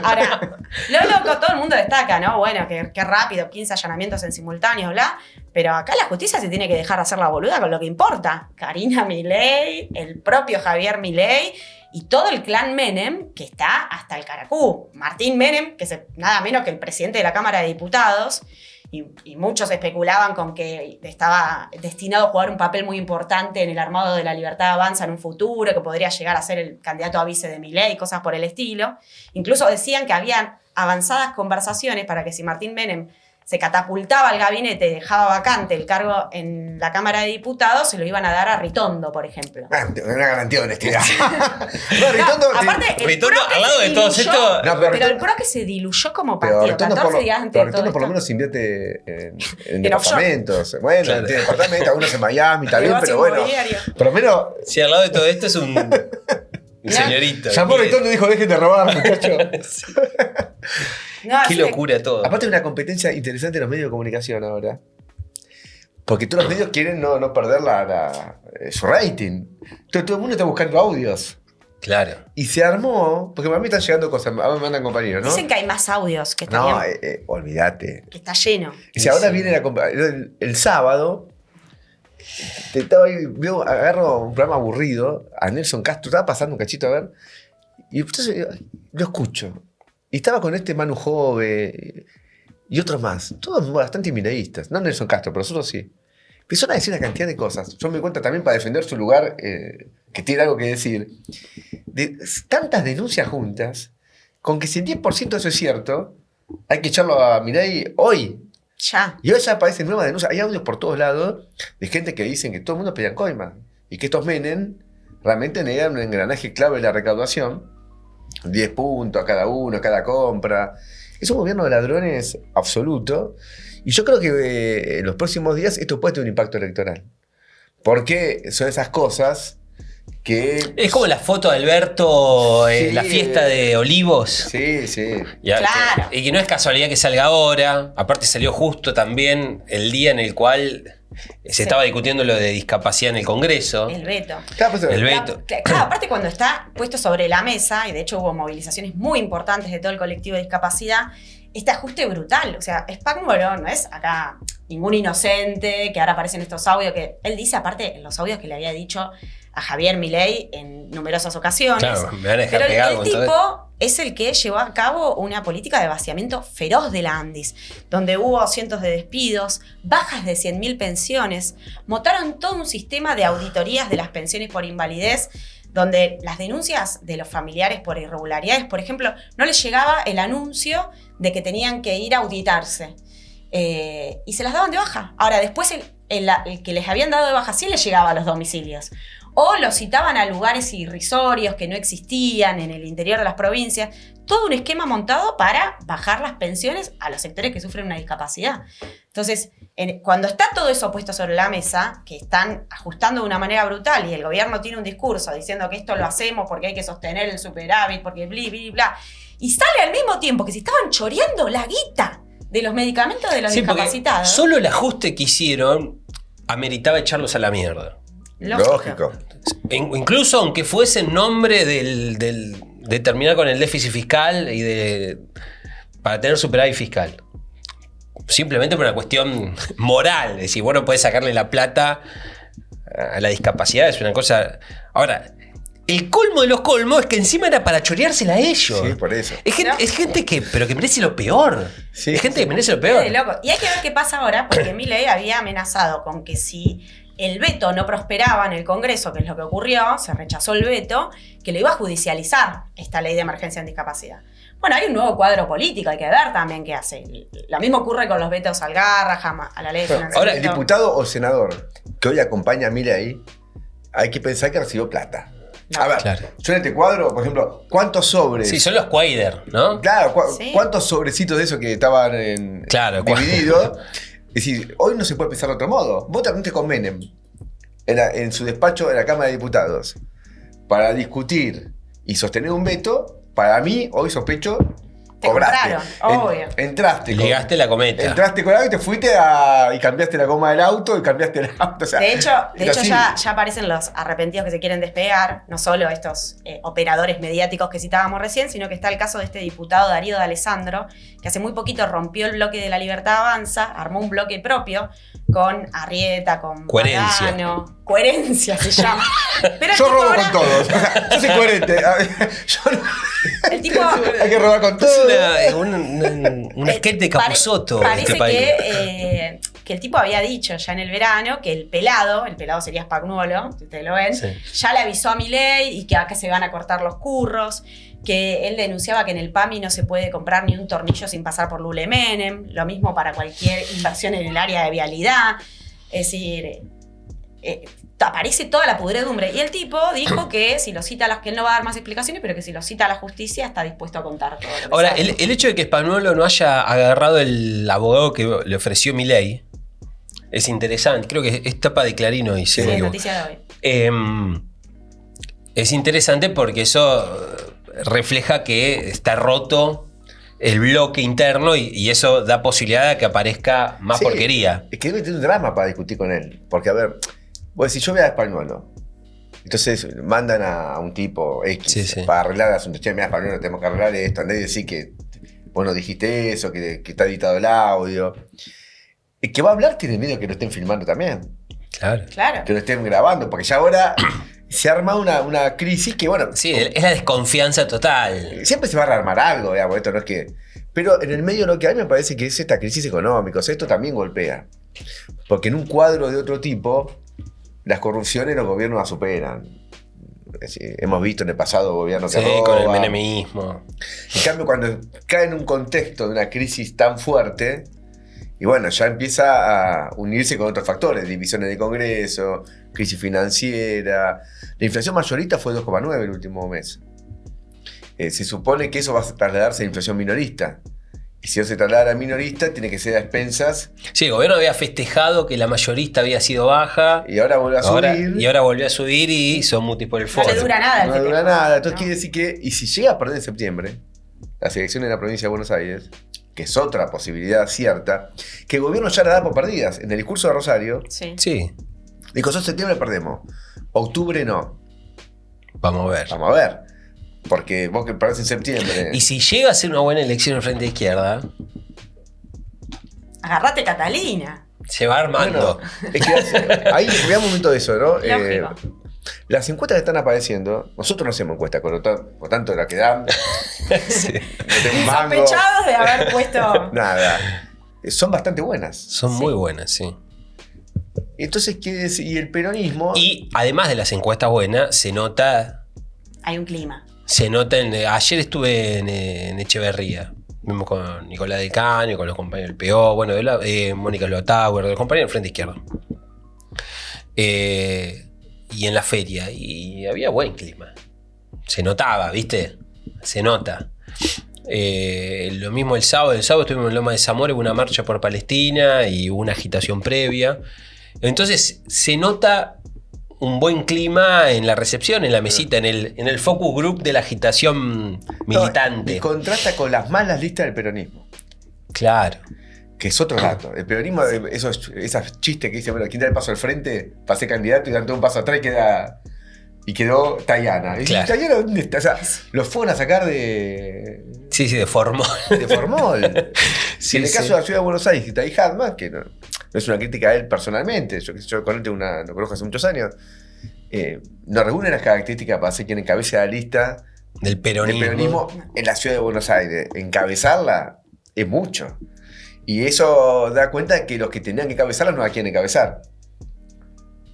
Ahora, lo loco, todo el mundo destaca, ¿no? Bueno, qué rápido, 15 allanamientos en simultáneo, bla. Pero acá la justicia se tiene que dejar hacer la boluda con lo que importa. Karina Milei, el propio Javier Milei y todo el clan Menem, que está hasta el caracú. Martín Menem, que es nada menos que el presidente de la Cámara de Diputados. Y muchos especulaban con que estaba destinado a jugar un papel muy importante en el armado de la Libertad Avanza en un futuro, que podría llegar a ser el candidato a vice de Milei, cosas por el estilo. Incluso decían que habían avanzadas conversaciones para que si Martín Menem se catapultaba al gabinete y dejaba vacante el cargo en la Cámara de Diputados, se lo iban a dar a Ritondo, por ejemplo. Una garantía de honestidad. Aparte, el Ritondo, PRO que al lado se de todos diluyó, estos. No, pero el PRO que se diluyó como Pero partido, Ritondo 14 días antes de todo Ritondo por lo esto. menos invierte en En departamentos. Bueno, Claro. tiene departamentos, algunos en Miami, está bien, Negocio pero bueno. inmobiliario. Por lo menos Si al lado de todo esto es un señorito. llamó Ritondo y dijo, dejen de robar, muchachos. No, Qué así que- locura todo. Aparte hay una competencia interesante en los medios de comunicación ahora. Porque todos los medios quieren no perder su rating. Todo el mundo está buscando audios. Claro. Y se armó, porque para mí están llegando cosas, a mí me mandan compañeros, ¿no? Dicen que hay más audios, que está No, bien, olvídate. que está lleno. Y si ahora Sí. viene el sábado, agarro un programa aburrido, a Nelson Castro, estaba pasando un cachito a ver, y entonces lo escucho. Y estaba con este Manu Jove y otros más, todos bastante mileístas, no Nelson Castro, pero nosotros sí. Empezaron a decir una cantidad de cosas. Yo me di cuenta también para defender su lugar, que tiene algo que decir. De tantas denuncias juntas, con que si el 10% de eso es cierto, hay que echarlo a Milei hoy. Ya. Y hoy ya aparecen nuevas denuncias. Hay audios por todos lados de gente que dicen que todo el mundo pedía coima y que estos Menem realmente negan un engranaje clave de la recaudación. 10 puntos a cada uno, a cada compra. Es un gobierno de ladrones absoluto. Y yo creo que en los próximos días esto puede tener un impacto electoral. Porque son esas cosas que... Es como la foto de Alberto en Sí, la fiesta de Olivos. Sí, sí. Claro. Y que no es casualidad que salga ahora. Aparte salió justo también el día en el cual Se estaba discutiendo lo de discapacidad en el Congreso. El veto. El veto. Claro, aparte cuando está puesto sobre la mesa, y de hecho hubo movilizaciones muy importantes de todo el colectivo de discapacidad, este ajuste brutal. O sea, Spagnuolo no es acá ningún inocente que ahora aparece en estos audios, que él dice aparte en los audios que le había dicho a Javier Milei en numerosas ocasiones. Claro, me van a dejar Pero pegado el con todo tipo es el que llevó a cabo una política de vaciamiento feroz de la Andis, donde hubo cientos de despidos, bajas de 100.000 pensiones, montaron todo un sistema de auditorías de las pensiones por invalidez, donde las denuncias de los familiares por irregularidades, por ejemplo, no les llegaba el anuncio de que tenían que ir a auditarse. Y se las daban de baja. Ahora, después el que les habían dado de baja sí les llegaba a los domicilios. O los citaban a lugares irrisorios que no existían en el interior de las provincias. Todo un esquema montado para bajar las pensiones a los sectores que sufren una discapacidad. Entonces, cuando está todo eso puesto sobre la mesa, que están ajustando de una manera brutal y el gobierno tiene un discurso diciendo que esto lo hacemos porque hay que sostener el superávit, porque bla, bla, bla, y sale al mismo tiempo que se estaban choreando la guita de los medicamentos de los discapacitados. Solo el ajuste que hicieron ameritaba echarlos a la mierda. Lógico. Incluso aunque fuese en nombre de terminar con el déficit fiscal y para tener superávit fiscal. Simplemente por una cuestión moral. Es decir, bueno, puedes sacarle la plata a la discapacidad, es una cosa. Ahora, el colmo de los colmos es que encima era para choreársela a ellos. Sí, por eso. Es gente que merece lo peor. Sí, es gente que merece lo peor. Loco. Y hay que ver qué pasa ahora, porque Milei había amenazado con que si el veto no prosperaba en el Congreso, que es lo que ocurrió, se rechazó el veto, que lo iba a judicializar esta ley de emergencia en discapacidad. Bueno, hay un nuevo cuadro político, hay que ver también qué hace. Lo mismo ocurre con los vetos al Garrahan, a la ley de financiamiento. Ahora, el diputado o senador que hoy acompaña a Milei, hay que pensar que recibió plata. A ver, claro. Yo en este cuadro, por ejemplo, ¿cuántos sobres? Sí, son los Quaider, ¿no? Claro, Sí. ¿cuántos sobrecitos de esos que estaban divididos? Es decir, hoy no se puede pensar de otro modo. Vos también te con Menem en su despacho en la Cámara de Diputados para discutir y sostener un veto. Para mí, hoy sospecho, Te cobraste. compraron, obvio. Entraste. Ligaste la cometa. Entraste con algo y te fuiste y cambiaste la goma del auto y cambiaste el auto. O sea, De hecho así. ya aparecen los arrepentidos que se quieren despegar, no solo estos operadores mediáticos que citábamos recién, sino que está el caso de este diputado Darío D'Alessandro, que hace muy poquito rompió el bloque de La Libertad Avanza, armó un bloque propio con Arrieta, con Coherencia. Pagano. Coherencia se llama. Pero el Yo tipo robo ahora- con todos. Yo soy coherente. El tipo... Hay que robar con todos. Es un sketch de Capusotto. Parece este país. que el tipo había dicho ya en el verano que el pelado sería Spagnuolo, si ustedes lo ven, Sí. ya le avisó a Milei y que acá se van a cortar los curros, que él denunciaba que en el PAMI no se puede comprar ni un tornillo sin pasar por Lule Menem, lo mismo para cualquier inversión en el área de vialidad. Es decir, aparece toda la pudredumbre. Y el tipo dijo que si lo cita que él no va a dar más explicaciones, pero que si lo cita a la justicia está dispuesto a contar todo. Lo que Ahora, sabe. el hecho de que Spagnuolo no haya agarrado el abogado que le ofreció Milei es interesante. Creo que es tapa de Clarín hoy. Sí, si no me es equivoco. noticia de hoy. Es interesante porque eso refleja que está roto el bloque interno y eso da posibilidad de que aparezca más Sí, porquería. Es que debe tener un drama para discutir con él. Porque, a ver, si yo voy a Spagnuolo, entonces mandan a un tipo X Sí. para arreglar el asunto. Che, mira, Spagnuolo, tenemos que arreglar esto. Nadie decir que vos no dijiste eso, que está editado el audio. El que va a hablar tiene miedo que lo estén filmando también. Claro. Claro. Que lo estén grabando. Porque ya ahora se arma una crisis que, bueno, Sí, es la desconfianza total. siempre se va a rearmar algo, digamos. Esto no es que. Pero en el medio lo que hay me parece que es esta crisis económica. O sea, esto también golpea. Porque en un cuadro de otro tipo, las corrupciones los gobiernos las superan. Es decir, hemos visto en el pasado gobiernos que Sí, con el roban. menemismo. En cambio, cuando cae en un contexto de una crisis tan fuerte, y bueno, ya empieza a unirse con otros factores, divisiones del Congreso, crisis financiera. La inflación mayorista fue 2,9 el último mes. Se supone que eso va a trasladarse a inflación minorista. Y si no se traslada a minorista, tiene que ser a expensas. Sí, el gobierno había festejado que la mayorista había sido baja. Y ahora vuelve a subir. Y ahora volvió a subir y son múltiples por el No fondo. le dura nada el No dura festejo. nada. Entonces No. quiere decir que, y si llega a perder en septiembre, las elecciones en la provincia de Buenos Aires, que es otra posibilidad cierta, que el gobierno ya la da por perdidas. En el discurso de Rosario, Sí. dijo, en septiembre perdemos, octubre no. Vamos a ver. Vamos a ver. Porque vos que perdés en septiembre. Y si llega a ser una buena elección en Frente Izquierda, Agarrate Catalina. se va armando. Bueno, es que ahí veamos un momento de eso, ¿no? Lógico. Las encuestas que están apareciendo, nosotros no hacemos encuestas, por tanto la que dan, Sí. no tenemos mango, Sospechados de haber puesto. nada. Son bastante buenas. Son muy buenas, sí. Entonces, ¿qué decir? Y el peronismo. Y además de las encuestas buenas, se nota. Hay un clima. Ayer estuve en Echeverría. Vimos con Nicolás del Caño, con los compañeros del PO, bueno, Mónica Lotauer, de los compañeros del Frente Izquierdo. Y en la feria. Y había buen clima. Se notaba, ¿viste? Se nota. Lo mismo el sábado. El sábado estuvimos en Loma de Zamora, hubo una marcha por Palestina y hubo una agitación previa. Entonces se nota un buen clima en la recepción, en la mesita, en el focus group de la agitación militante. Y contrasta con las malas listas del peronismo. Claro. Que es otro dato. El peronismo, esos chistes que dicen, bueno, ¿quién da el paso al frente? Pasé candidato y dan todo un paso atrás y quedó Tayana. Y Claro. Tayana, ¿dónde está? O sea, los fueron a sacar de Sí, de Formol. Formol. Sí, en el sí. caso de la ciudad de Buenos Aires, Itaí Hartman, que no es una crítica a él personalmente, yo con él lo conozco hace muchos años, no reúne las características para ser quien encabece la lista Del peronismo. del peronismo en la ciudad de Buenos Aires. Encabezarla es mucho. Y eso da cuenta de que los que tenían que encabezarla no la quieren encabezar.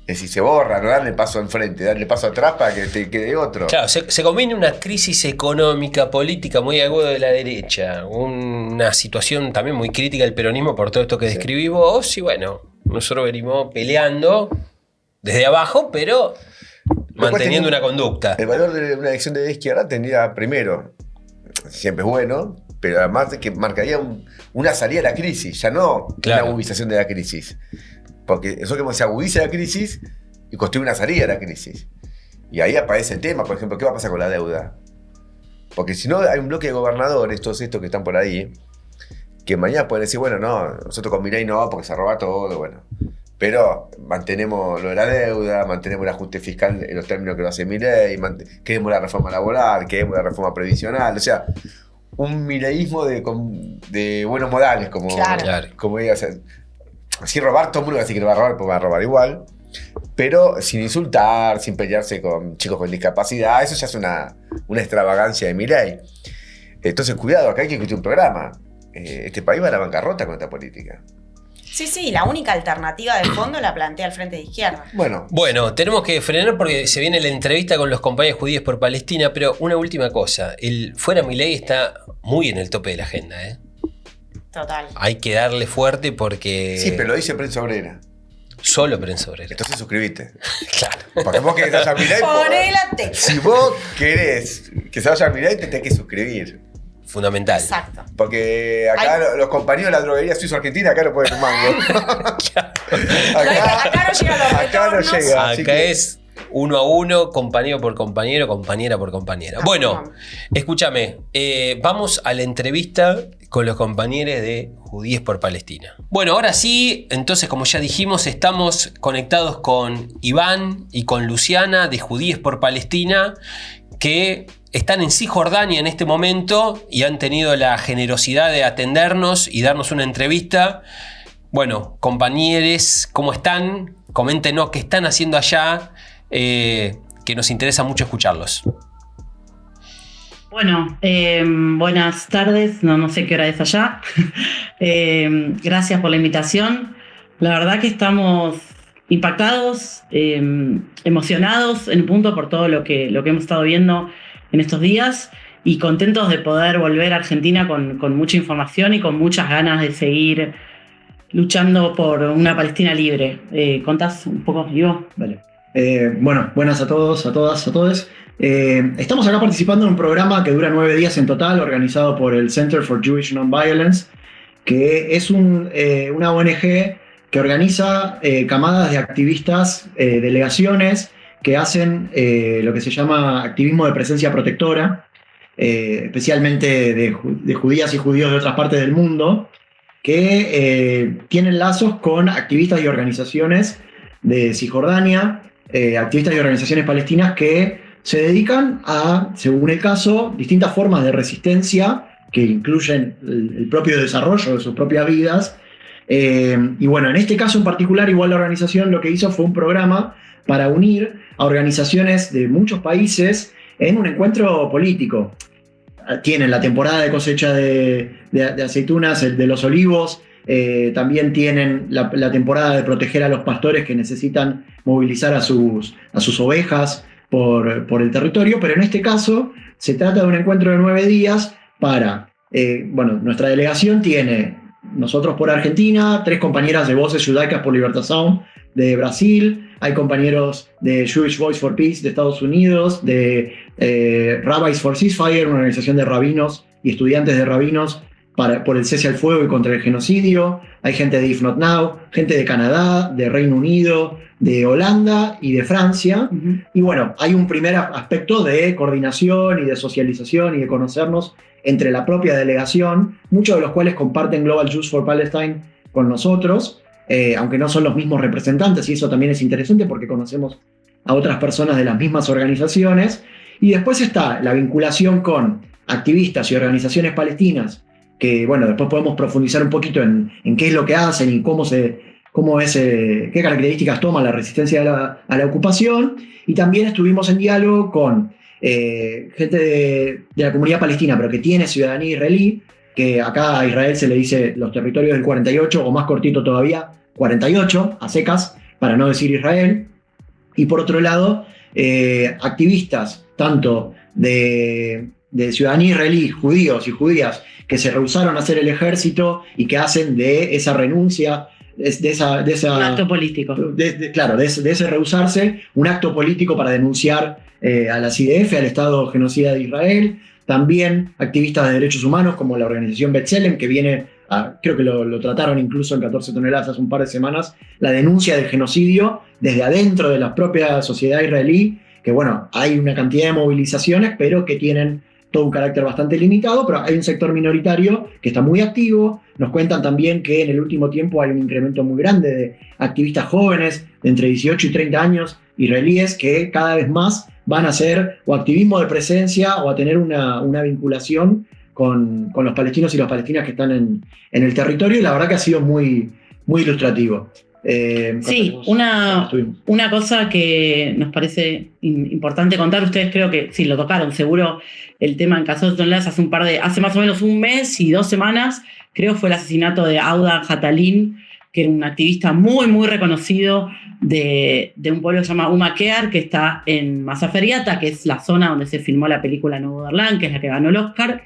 Es decir, se borra, no darle paso enfrente, darle paso atrás para que te quede otro. Claro, se combina una crisis económica, política muy aguda de la derecha, una situación también muy crítica del peronismo por todo esto que describí vos, y bueno, nosotros venimos peleando desde abajo, pero manteniendo una conducta. El valor de una elección de izquierda tendría, primero, siempre es bueno, pero además de que marcaría una salida a la crisis, ya no Claro. una agudización de la crisis. Porque eso que se agudiza la crisis y construye una salida a la crisis. Y ahí aparece el tema, por ejemplo, ¿qué va a pasar con la deuda? Porque si no, hay un bloque de gobernadores, todos estos que están por ahí, que mañana pueden decir, bueno, no, nosotros con Milei no, porque se roba todo, bueno. Pero mantenemos lo de la deuda, mantenemos el ajuste fiscal en los términos que lo hace Milei, queremos la reforma laboral, queremos la reforma previsional, o sea, un mileísmo de buenos modales, como, Claro. como diga, o sea, sin robar, todo el mundo va a decir que lo va a robar, pues va a robar igual, pero sin insultar, sin pelearse con chicos con discapacidad, eso ya es una extravagancia de Milei. Entonces, cuidado, acá hay que discutir un programa. Este país va a la bancarrota con esta política. Sí, la única alternativa de fondo la plantea el Frente de Izquierda. Bueno, tenemos que frenar porque se viene la entrevista con los compañeros judíos por Palestina, pero una última cosa, el fuera Milei está muy en el tope de la agenda, ¿eh? Total. Hay que darle fuerte porque... Sí, pero lo dice Prensa Obrera. Solo Prensa Obrera. Entonces suscribite. Claro. Porque vos querés que se vaya a Milei. Poné la tecla. Si vos querés que se vaya a Milei, te tenés que suscribir. Fundamental. Exacto. Porque acá los compañeros de la droguería suizo-argentina acá no pueden un mango. Acá no llegan los Acá no retornos. llega. Así Acá que- es uno a uno, compañero por compañero, compañera por compañera. Bueno, escúchame, vamos a la entrevista con los compañeros de Judíes por Palestina. Bueno, ahora sí, entonces como ya dijimos, estamos conectados con Iván y con Luciana de Judíes por Palestina, que están en Cisjordania en este momento y han tenido la generosidad de atendernos y darnos una entrevista. Bueno, compañeros, ¿cómo están? Coméntenos qué están haciendo allá, que nos interesa mucho escucharlos. Bueno, buenas tardes, no sé qué hora es allá. Gracias por la invitación. La verdad que estamos impactados, emocionados en punto por todo lo que hemos estado viendo en estos días y contentos de poder volver a Argentina con mucha información y con muchas ganas de seguir luchando por una Palestina libre. ¿Contás un poco, Ivo? Vale. Bueno, buenas a todos, a todas, a todos. Estamos acá participando en un programa que dura 9 días en total, organizado por el Center for Jewish Nonviolence, que es una ONG que organiza camadas de activistas, delegaciones que hacen lo que se llama activismo de presencia protectora. especialmente de judías y judíos de otras partes del mundo, que tienen lazos con activistas y organizaciones de Cisjordania, activistas y organizaciones palestinas que se dedican a, según el caso, distintas formas de resistencia que incluyen el propio desarrollo de sus propias vidas. Y bueno, en este caso en particular, igual la organización lo que hizo fue un programa para unir a organizaciones de muchos países en un encuentro político. Tienen la temporada de cosecha de aceitunas, de los olivos, también tienen la temporada de proteger a los pastores que necesitan movilizar a sus ovejas por el territorio, pero en este caso se trata de un encuentro de 9 días para, nuestra delegación tiene, nosotros por Argentina, 3 compañeras de Voces Judaicas por Libertad Sound de Brasil, hay compañeros de Jewish Voice for Peace de Estados Unidos, de Rabbis for Ceasefire, una organización de rabinos y estudiantes de rabinos por el cese al fuego y contra el genocidio, hay gente de If Not Now, gente de Canadá, de Reino Unido, de Holanda y de Francia. Uh-huh. Y bueno, hay un primer aspecto de coordinación y de socialización y de conocernos entre la propia delegación, muchos de los cuales comparten Global Jews for Palestine con nosotros, aunque no son los mismos representantes, y eso también es interesante porque conocemos a otras personas de las mismas organizaciones. Y después está la vinculación con activistas y organizaciones palestinas, que bueno, después podemos profundizar un poquito en qué es lo que hacen y qué características toma la resistencia a la ocupación. Y también estuvimos en diálogo con gente de la comunidad palestina, pero que tiene ciudadanía israelí, que acá a Israel se le dice los territorios del 48, o más cortito todavía, 48, a secas, para no decir Israel. Y por otro lado, activistas tanto de ciudadanía israelí, judíos y judías, que se rehusaron a hacer el ejército y que hacen de esa renuncia, un acto político. De ese rehusarse, un acto político para denunciar a las IDF, al Estado genocida de Israel. También activistas de derechos humanos como la organización B'Tselem, que viene, creo que lo trataron incluso en 14 toneladas hace un par de semanas, la denuncia del genocidio desde adentro de la propia sociedad israelí, que bueno, hay una cantidad de movilizaciones, pero que tienen todo un carácter bastante limitado, pero hay un sector minoritario que está muy activo. Nos cuentan también que en el último tiempo hay un incremento muy grande de activistas jóvenes de entre 18 y 30 años israelíes que cada vez más van a hacer o activismo de presencia o a tener una vinculación con los palestinos y las palestinas que están en el territorio, y la verdad que ha sido muy, muy ilustrativo. Sí, una cosa que nos parece importante contar, ustedes creo que sí lo tocaron, seguro el tema en 14 toneladas hace más o menos un mes y 2 semanas, creo fue el asesinato de Auda Hatalin, que era un activista muy, muy reconocido de un pueblo que se llama Umakear, que está en Mazaferiata, que es la zona donde se filmó la película No Borderland, que es la que ganó el Oscar,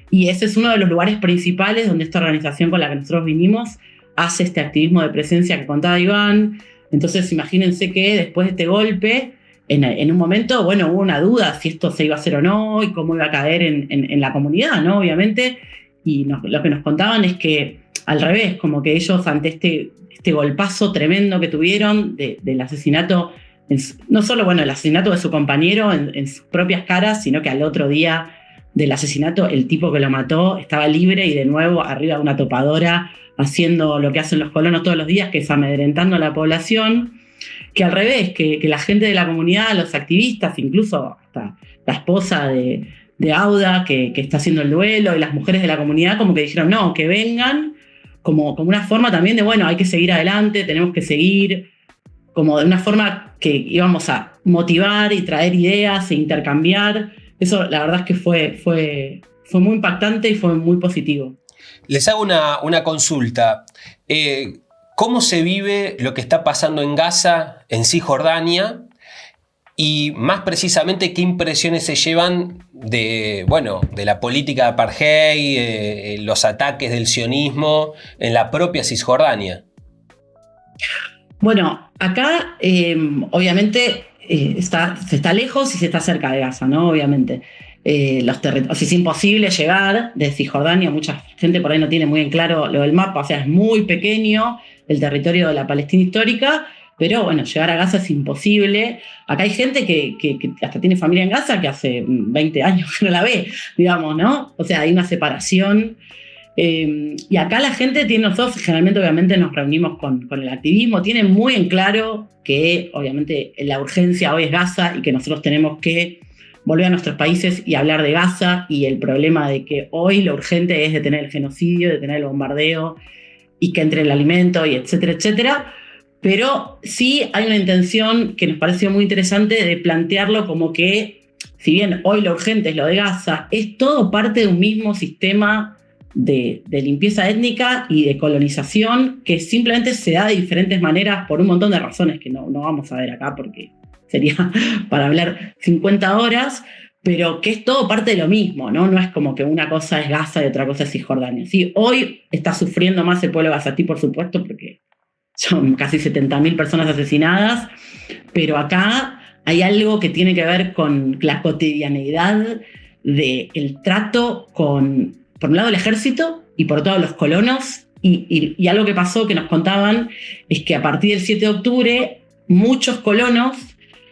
y ese es uno de los lugares principales donde esta organización con la que nosotros vinimos hace este activismo de presencia que contaba Iván. Entonces imagínense que después de este golpe, en un momento, bueno, hubo una duda si esto se iba a hacer o no y cómo iba a caer en la comunidad, ¿no? Obviamente, y lo que nos contaban es que al revés, como que ellos ante este golpazo tremendo que tuvieron del asesinato, no solo, bueno, el asesinato de su compañero en sus propias caras, sino que al otro día del asesinato el tipo que lo mató estaba libre y de nuevo arriba de una topadora haciendo lo que hacen los colonos todos los días, que es amedrentando a la población, que al revés, que la gente de la comunidad, los activistas, incluso hasta la esposa de Auda que está haciendo el duelo, y las mujeres de la comunidad como que dijeron no, que vengan, como una forma también de, bueno, hay que seguir adelante, tenemos que seguir, como de una forma que íbamos a motivar y traer ideas e intercambiar. Eso la verdad es que fue muy impactante y fue muy positivo. Les hago una consulta. ¿Cómo se vive lo que está pasando en Gaza, en Cisjordania? Y más precisamente, ¿qué impresiones se llevan de la política de apartheid, los ataques del sionismo en la propia Cisjordania? Bueno, acá obviamente se está lejos y se está cerca de Gaza, ¿no? Obviamente. Es imposible llegar de Cisjordania, mucha gente por ahí no tiene muy en claro lo del mapa, o sea, es muy pequeño el territorio de la Palestina histórica, pero bueno, llegar a Gaza es imposible. Acá hay gente que hasta tiene familia en Gaza que hace 20 años que no la ve, digamos, ¿no? O sea, hay una separación. Y acá la gente nosotros generalmente obviamente nos reunimos con el activismo, tienen muy en claro que obviamente la urgencia hoy es Gaza y que nosotros tenemos que volver a nuestros países y hablar de Gaza, y el problema de que hoy lo urgente es detener el genocidio, detener el bombardeo y que entre el alimento y etcétera, etcétera. Pero sí hay una intención que nos pareció muy interesante de plantearlo como que, si bien hoy lo urgente es lo de Gaza, es todo parte de un mismo sistema de limpieza étnica y de colonización que simplemente se da de diferentes maneras por un montón de razones que no vamos a ver acá porque sería para hablar 50 horas, pero que es todo parte de lo mismo, ¿no? No es como que una cosa es Gaza y otra cosa es Cisjordania. Sí, hoy está sufriendo más el pueblo gazatí, por supuesto, porque son casi 70.000 personas asesinadas, pero acá hay algo que tiene que ver con la cotidianeidad del trato con, por un lado, el ejército y por otro lado los colonos, y algo que pasó que nos contaban es que a partir del 7 de octubre muchos colonos,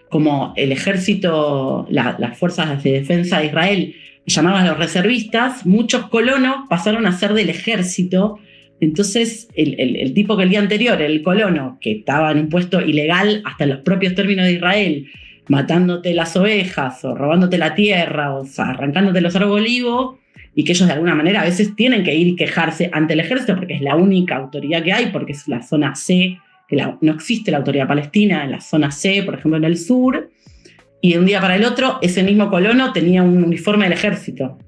como el ejército, las fuerzas de defensa de Israel llamaban a los reservistas, muchos colonos pasaron a ser del ejército. Entonces el tipo que el día anterior, el colono, que estaba en un puesto ilegal hasta en los propios términos de Israel, matándote las ovejas o robándote la tierra o arrancándote los árboles de olivo, y que ellos de alguna manera a veces tienen que ir y quejarse ante el ejército porque es la única autoridad que hay, porque es la zona C, que no existe la autoridad palestina en la zona C, por ejemplo en el sur, y de un día para el otro ese mismo colono tenía un uniforme del ejército.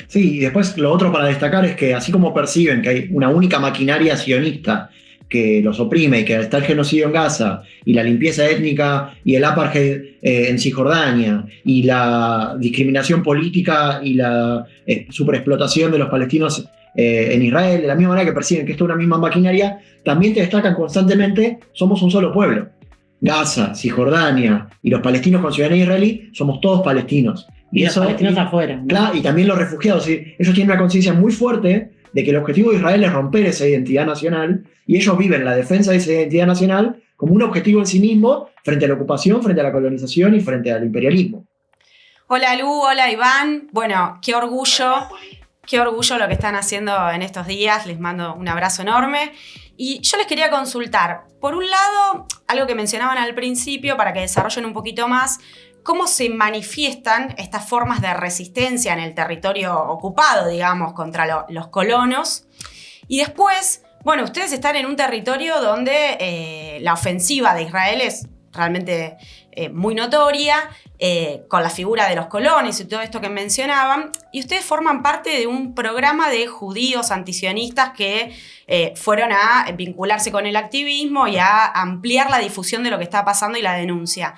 Sí, y después lo otro para destacar es que así como perciben que hay una única maquinaria sionista que los oprime y que está el genocidio en Gaza y la limpieza étnica y el apartheid en Cisjordania y la discriminación política y la superexplotación de los palestinos en Israel, de la misma manera que perciben que esto es una misma maquinaria, también te destacan constantemente: somos un solo pueblo. Gaza, Cisjordania y los palestinos con ciudadanía israelí somos todos palestinos. Y los palestinos afuera, ¿no? Claro, y también los refugiados. ¿Sí? Ellos tienen una conciencia muy fuerte de que el objetivo de Israel es romper esa identidad nacional, y ellos viven la defensa de esa identidad nacional como un objetivo en sí mismo frente a la ocupación, frente a la colonización y frente al imperialismo. Hola Lu, hola Iván. Bueno, qué orgullo lo que están haciendo en estos días. Les mando un abrazo enorme. Y yo les quería consultar, por un lado, algo que mencionaban al principio para que desarrollen un poquito más, cómo se manifiestan estas formas de resistencia en el territorio ocupado, digamos, contra los colonos. Y después, bueno, ustedes están en un territorio donde la ofensiva de Israel es realmente muy notoria, con la figura de los colonos y todo esto que mencionaban, y ustedes forman parte de un programa de judíos antisionistas que fueron a vincularse con el activismo y a ampliar la difusión de lo que está pasando y la denuncia.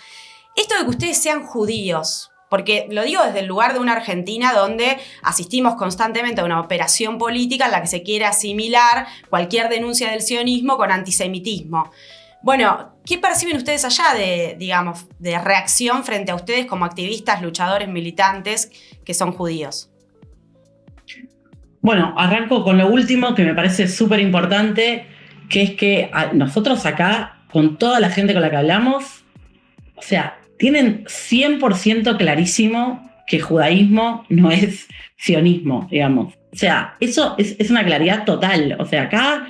Esto de que ustedes sean judíos, porque lo digo desde el lugar de una Argentina donde asistimos constantemente a una operación política en la que se quiere asimilar cualquier denuncia del sionismo con antisemitismo. Bueno, ¿qué perciben ustedes allá de reacción frente a ustedes como activistas, luchadores, militantes que son judíos? Bueno, arranco con lo último que me parece súper importante, que es que nosotros acá, con toda la gente con la que hablamos, o sea, tienen 100% clarísimo que judaísmo no es sionismo, digamos. O sea, eso es una claridad total. O sea, acá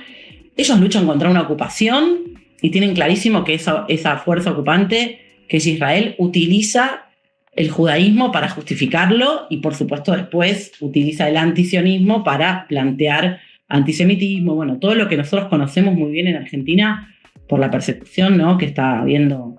ellos luchan contra una ocupación y tienen clarísimo que esa fuerza ocupante, que es Israel, utiliza el judaísmo para justificarlo y, por supuesto, después utiliza el antisionismo para plantear antisemitismo. Bueno, todo lo que nosotros conocemos muy bien en Argentina por la persecución, ¿no?, que está habiendo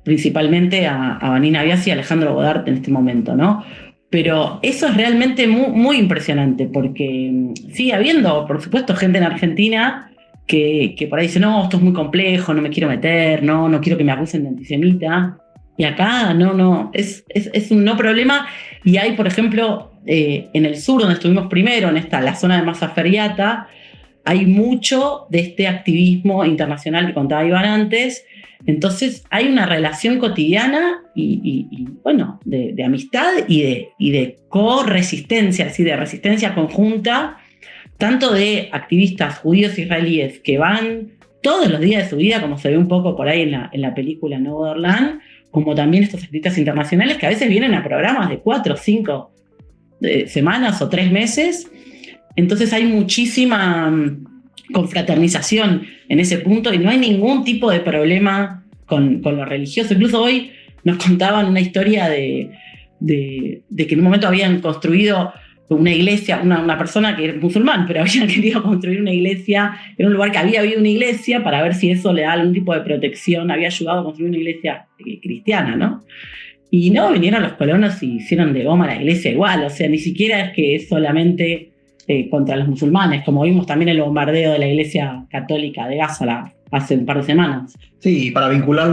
principalmente a Vanina Biasi y a Alejandro Godard en este momento, ¿no? Pero eso es realmente muy, muy impresionante porque sigue habiendo, por supuesto, gente en Argentina que por ahí dice: no, esto es muy complejo, no me quiero meter, no quiero que me acusen de antisemita. Y acá no, es un no problema. Y hay, por ejemplo, en el sur, donde estuvimos primero, en la zona de Masa Feriata, hay mucho de este activismo internacional que contaba Iván antes. Entonces hay una relación cotidiana y bueno, de amistad y de co-resistencia, es decir, de resistencia conjunta, tanto de activistas judíos israelíes que van todos los días de su vida, como se ve un poco por ahí en la película No Borderland, como también estos artistas internacionales que a veces vienen a programas de 4 o 5 semanas o 3 meses. Entonces hay muchísima confraternización en ese punto y no hay ningún tipo de problema con lo religioso. Incluso hoy nos contaban una historia de que en un momento habían construido una iglesia, una persona que era musulmán, pero habían querido construir una iglesia en un lugar que había habido una iglesia para ver si eso le da algún tipo de protección, había ayudado a construir una iglesia cristiana, ¿no? Y no, vinieron los colonos y hicieron de goma la iglesia igual, o sea, ni siquiera es que es solamente contra los musulmanes, como vimos también el bombardeo de la iglesia católica de Gaza hace un par de semanas. Sí, para vincular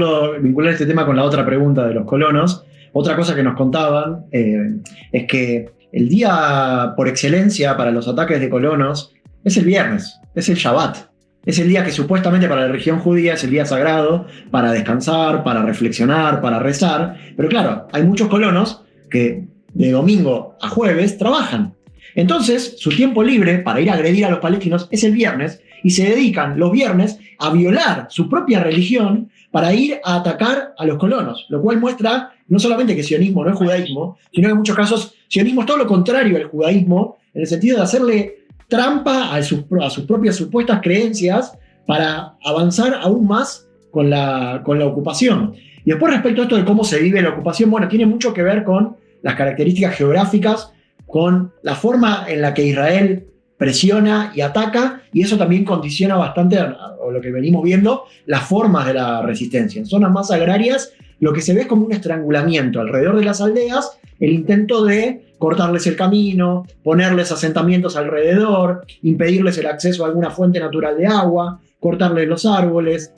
este tema con la otra pregunta de los colonos, otra cosa que nos contaban es que el día por excelencia para los ataques de colonos es el viernes, es el Shabbat. Es el día que supuestamente para la religión judía es el día sagrado para descansar, para reflexionar, para rezar. Pero claro, hay muchos colonos que de domingo a jueves trabajan. Entonces, su tiempo libre para ir a agredir a los palestinos es el viernes y se dedican los viernes a violar su propia religión para ir a atacar a los colonos, lo cual muestra no solamente que sionismo no es judaísmo, sino que en muchos casos sionismo es todo lo contrario al judaísmo, en el sentido de hacerle trampa a sus propias supuestas creencias para avanzar aún más con la ocupación. Y después respecto a esto de cómo se vive la ocupación, bueno, tiene mucho que ver con las características geográficas, con la forma en la que Israel presiona y ataca, y eso también condiciona bastante, o lo que venimos viendo, las formas de la resistencia. En zonas más agrarias, lo que se ve es como un estrangulamiento alrededor de las aldeas, el intento de cortarles el camino, ponerles asentamientos alrededor, impedirles el acceso a alguna fuente natural de agua, cortarles los árboles,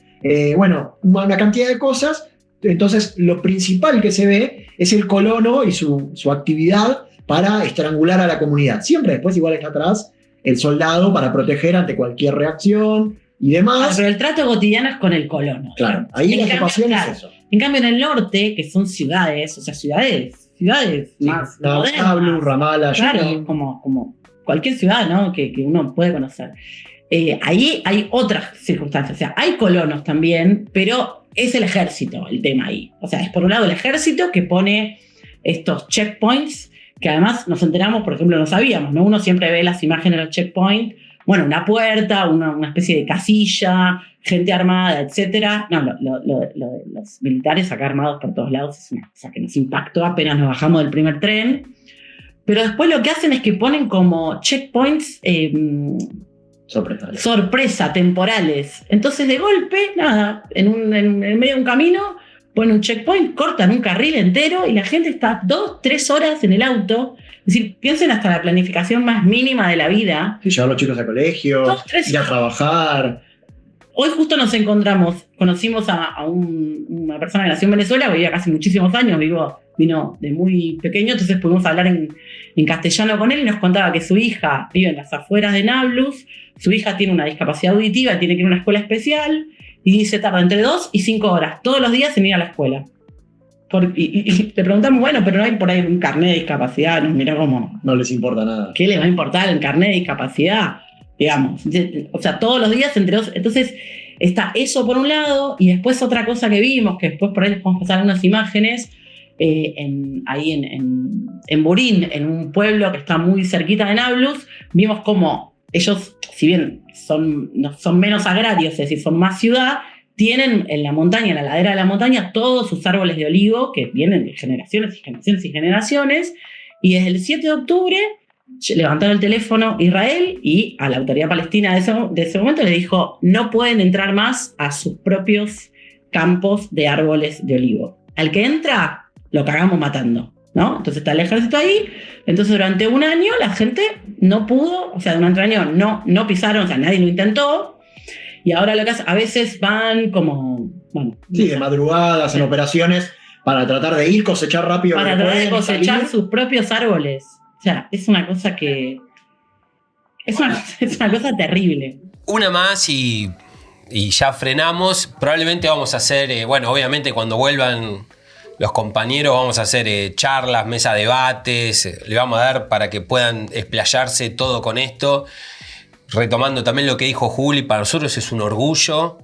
una cantidad de cosas. Entonces, lo principal que se ve es el colono y su actividad para estrangular a la comunidad. Siempre después igual está atrás el soldado para proteger ante cualquier reacción y demás. Pero el trato cotidiano es con el colono. Claro, ahí la ocupación es eso. En cambio, en el norte, que son ciudades, o sea, ciudades más modernas. Nablus, Ramallah, claro, como cualquier ciudad, ¿no? que uno puede conocer. Ahí hay otras circunstancias, o sea, hay colonos también, pero es el ejército el tema ahí. O sea, es por un lado el ejército que pone estos checkpoints, que además nos enteramos, por ejemplo, no sabíamos, ¿no? Uno siempre ve las imágenes de los checkpoints, bueno, una puerta, una especie de casilla, gente armada, etc. No, lo de los militares acá armados por todos lados es una cosa que nos impactó apenas nos bajamos del primer tren. Pero después lo que hacen es que ponen como checkpoints sorpresa, temporales. Entonces, de golpe, nada, en medio de un camino, ponen un checkpoint, cortan un carril entero y la gente está 2-3 horas en el auto. Es decir, piensen hasta la planificación más mínima de la vida. Sí, llevar a los chicos a colegio, ir a trabajar. Hoy justo nos conocimos a una persona que nació en Venezuela, vivía casi muchísimos años, vino de muy pequeño, entonces pudimos hablar en castellano con él y nos contaba que su hija vive en las afueras de Nablus, su hija tiene una discapacidad auditiva, tiene que ir a una escuela especial y dice tarda entre 2 y 5 horas todos los días en ir a la escuela. Y le preguntamos, bueno, pero no hay por ahí un carnet de discapacidad, nos miró como... No les importa nada. ¿Qué les va a importar el carnet de discapacidad? Digamos, o sea, todos los días entre 2. Entonces está eso por un lado, y después otra cosa que vimos, que después por ahí les podemos pasar unas imágenes, ahí en Burín, en un pueblo que está muy cerquita de Nablus, vimos como ellos, si bien son menos agrarios, es decir, son más ciudad, tienen en la montaña, en la ladera de la montaña, todos sus árboles de olivo que vienen de generaciones y generaciones y generaciones, y desde el 7 de octubre levantaron el teléfono Israel y a la autoridad palestina de ese momento le dijo no pueden entrar más a sus propios campos de árboles de olivo. Al que entra, lo cagamos matando, ¿no? Entonces está el ejército ahí. Entonces durante un año la gente no pudo, o sea, durante un año no pisaron, o sea, nadie lo intentó. Y ahora lo que hacen, a veces van como... Bueno, sí, de madrugada, hacen operaciones para tratar de ir cosechar rápido. Para tratar de cosechar sus propios árboles. O sea, es una cosa que... Es una cosa terrible. Una más y ya frenamos. Probablemente vamos a hacer... obviamente cuando vuelvan los compañeros vamos a hacer charlas, mesa de debates. Le vamos a dar para que puedan explayarse todo con esto. retomando también lo que dijo Juli, para nosotros es un orgullo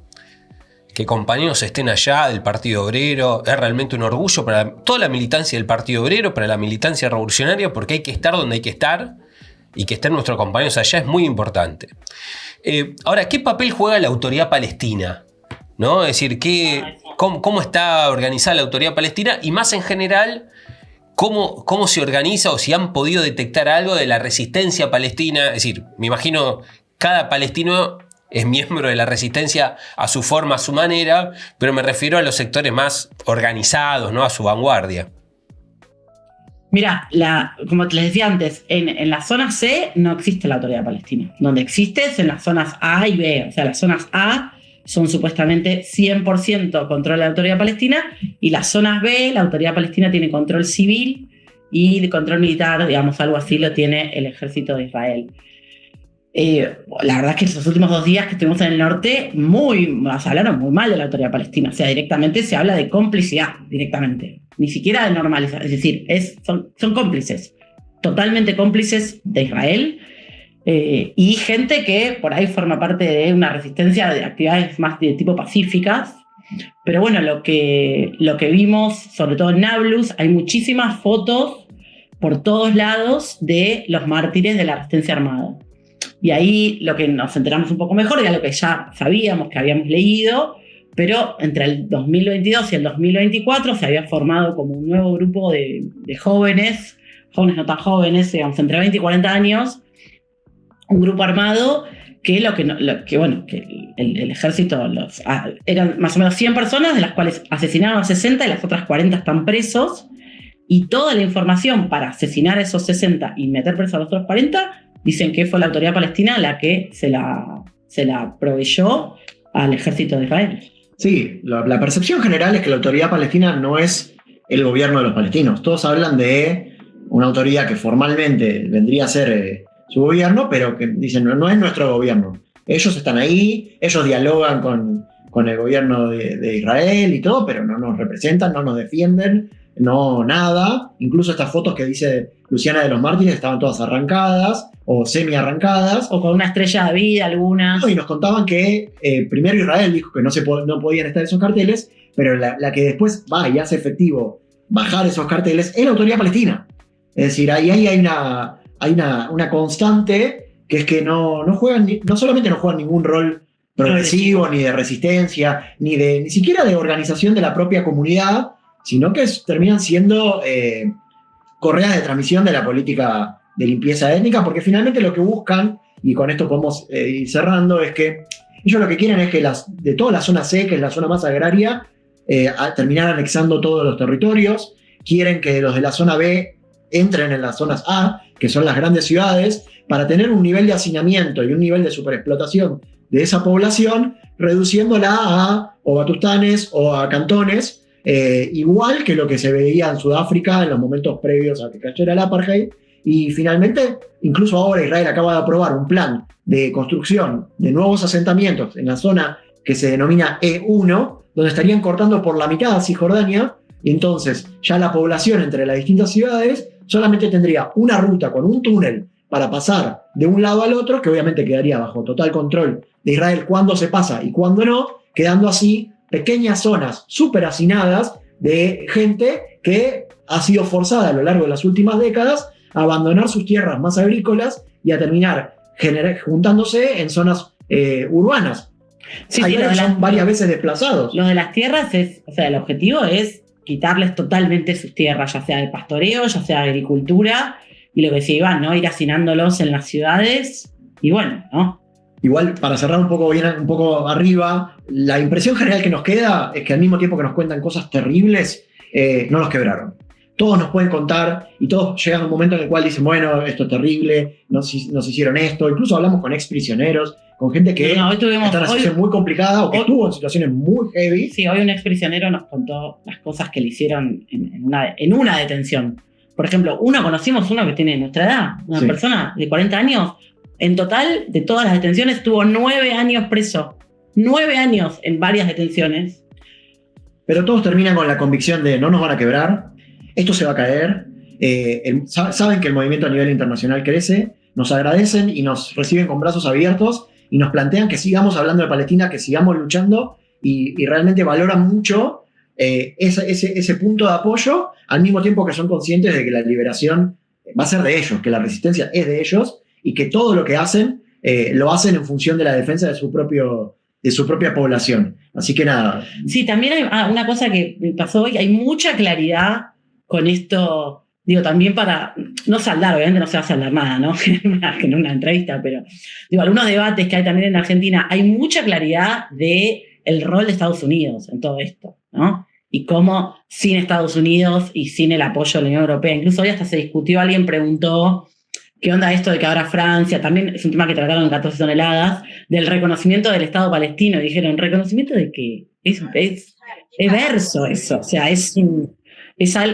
que compañeros estén allá del Partido Obrero. Es realmente un orgullo para toda la militancia del Partido Obrero, para la militancia revolucionaria, porque hay que estar donde hay que estar, y que estén nuestros compañeros allá es muy importante. Ahora, ¿qué papel juega la Autoridad Palestina? ¿No? Es decir, ¿cómo está organizada la Autoridad Palestina? Y más en general, ¿cómo se organiza o si han podido detectar algo de la resistencia palestina? Es decir, me imagino cada palestino es miembro de la resistencia a su forma, a su manera, pero me refiero a los sectores más organizados, ¿no? A su vanguardia. Mira, como te les decía antes, en la zona C no existe la Autoridad Palestina. Donde existe es en las zonas A y B. O sea, las zonas A son supuestamente 100% control de la Autoridad Palestina, y las zonas B, la Autoridad Palestina tiene control civil y de control militar, digamos, algo así lo tiene el ejército de Israel. La verdad es que esos últimos 2 días que estuvimos en el norte, se hablaron muy mal de la Autoridad Palestina. O sea, directamente se habla de complicidad, directamente. Ni siquiera de normalizar. Es decir, son cómplices, totalmente cómplices de Israel. Y gente que por ahí forma parte de una resistencia de actividades más de tipo pacíficas. Pero bueno, lo que vimos, sobre todo en Nablus, hay muchísimas fotos por todos lados de los mártires de la resistencia armada. Y ahí lo que nos enteramos un poco mejor era lo que ya sabíamos, que habíamos leído, pero entre el 2022 y el 2024 se había formado como un nuevo grupo de jóvenes no tan jóvenes, digamos, entre 20 y 40 años, un grupo armado que el ejército eran más o menos 100 personas, de las cuales asesinaron a 60 y las otras 40 están presos, y toda la información para asesinar a esos 60 y meter presos a los otros 40 dicen que fue la Autoridad Palestina la que se la proveyó al ejército de Israel. Sí, la percepción general es que la Autoridad Palestina no es el gobierno de los palestinos. Todos hablan de una autoridad que formalmente vendría a ser su gobierno, pero que dicen no es nuestro gobierno. Ellos están ahí, ellos dialogan con el gobierno de Israel y todo, pero no nos representan, no nos defienden, no nada. Incluso estas fotos que dice Luciana de los Mártires estaban todas arrancadas o semi-arrancadas. O con una estrella de vida algunas. No, y nos contaban que primero Israel dijo que no podían estar esos carteles, pero la que después va y hace efectivo bajar esos carteles es la Autoridad Palestina. Es decir, ahí hay una constante que es que no solamente no juegan ningún rol progresivo, ni de resistencia, ni siquiera de organización de la propia comunidad, sino que terminan siendo correas de transmisión de la política de limpieza étnica, porque finalmente lo que buscan, y con esto podemos ir cerrando, es que ellos lo que quieren es que de toda la zona C, que es la zona más agraria, terminar anexando todos los territorios. Quieren que los de la zona B entren en las zonas A, que son las grandes ciudades, para tener un nivel de hacinamiento y un nivel de superexplotación de esa población, reduciéndola a o batustanes o a cantones, igual que lo que se veía en Sudáfrica en los momentos previos a que cayera el apartheid. Y finalmente, incluso ahora Israel acaba de aprobar un plan de construcción de nuevos asentamientos en la zona que se denomina E1, donde estarían cortando por la mitad a Cisjordania, y entonces ya la población entre las distintas ciudades solamente tendría una ruta con un túnel para pasar de un lado al otro, que obviamente quedaría bajo total control de Israel cuándo se pasa y cuándo no, quedando así pequeñas zonas súper hacinadas de gente que ha sido forzada a lo largo de las últimas décadas a abandonar sus tierras más agrícolas y a terminar juntándose en zonas urbanas. Sí, son varias veces desplazados. Lo de las tierras el objetivo es quitarles totalmente sus tierras, ya sea de pastoreo, ya sea de agricultura, y lo que se iba, ¿no? Ir hacinándolos en las ciudades, y bueno, ¿no? Igual, para cerrar un poco arriba, la impresión general que nos queda es que al mismo tiempo que nos cuentan cosas terribles, no nos quebraron. Todos nos pueden contar y todos llegan a un momento en el cual dicen, bueno, esto es terrible, nos hicieron esto. Incluso hablamos con ex prisioneros, con gente que está en una situación muy complicada o que estuvo en situaciones muy heavy. Sí, hoy un ex prisionero nos contó las cosas que le hicieron en una detención. Por ejemplo, conocimos uno que tiene nuestra edad, una persona de 40 años. En total, de todas las detenciones, tuvo 9 años preso. 9 años en varias detenciones. Pero todos terminan con la convicción de no nos van a quebrar, esto se va a caer. Saben que el movimiento a nivel internacional crece, nos agradecen y nos reciben con brazos abiertos y nos plantean que sigamos hablando de Palestina, que sigamos luchando y realmente valoran mucho ese punto de apoyo, al mismo tiempo que son conscientes de que la liberación va a ser de ellos, que la resistencia es de ellos y que todo lo que hacen lo hacen en función de la defensa de su propia población. Así que nada. Sí, también hay una cosa que me pasó hoy, hay mucha claridad con esto, digo, también para no saldar, obviamente no se va a saldar nada, ¿no? En una entrevista, pero digo, algunos debates que hay también en Argentina, hay mucha claridad del rol de Estados Unidos en todo esto, ¿no? Y cómo sin Estados Unidos y sin el apoyo de la Unión Europea, incluso hoy hasta se discutió, alguien preguntó qué onda esto de que ahora Francia, también es un tema que trataron en 14 toneladas, del reconocimiento del Estado palestino, y dijeron, ¿reconocimiento de qué? Es verso eso, o sea, es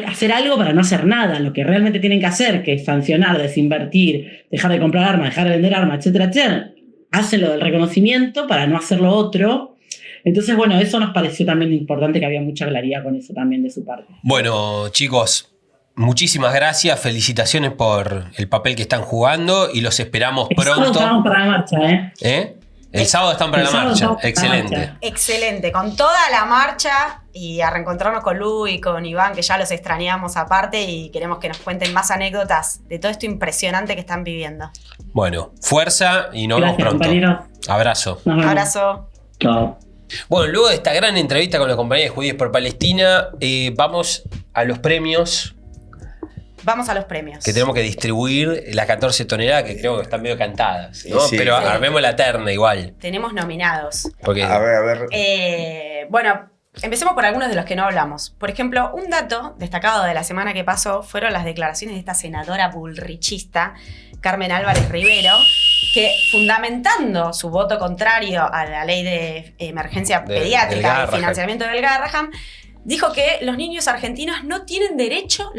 hacer algo para no hacer nada, lo que realmente tienen que hacer, que es sancionar, desinvertir, dejar de comprar armas, dejar de vender armas, etcétera, etcétera, hacen lo del reconocimiento para no hacer lo otro. Entonces, bueno, eso nos pareció también importante, que había mucha claridad con eso también de su parte. Bueno, chicos, muchísimas gracias, felicitaciones por el papel que están jugando y los esperamos pronto. El sábado estamos para la marcha, ¿eh? El sábado están para la marcha, excelente. Excelente, con toda la marcha y a reencontrarnos con Lu y con Iván, que ya los extrañamos aparte y queremos que nos cuenten más anécdotas de todo esto impresionante que están viviendo. Bueno, fuerza y nos vemos pronto. Compañeros. Abrazo. Abrazo. Chao. Bueno, luego de esta gran entrevista con la compañía de Judíos por Palestina, vamos a los premios. Vamos a los premios. Que tenemos que distribuir las 14 toneladas que creo que están medio cantadas, ¿no? Sí, pero sí. armemos la terna igual. Tenemos nominados. Porque A ver. Bueno, empecemos por algunos de los que no hablamos. Por ejemplo, un dato destacado de la semana que pasó fueron las declaraciones de esta senadora bullrichista, Carmen Álvarez Rivero, que fundamentando su voto contrario a la ley de emergencia pediátrica y financiamiento del Garrahan, dijo que los niños argentinos no tienen derecho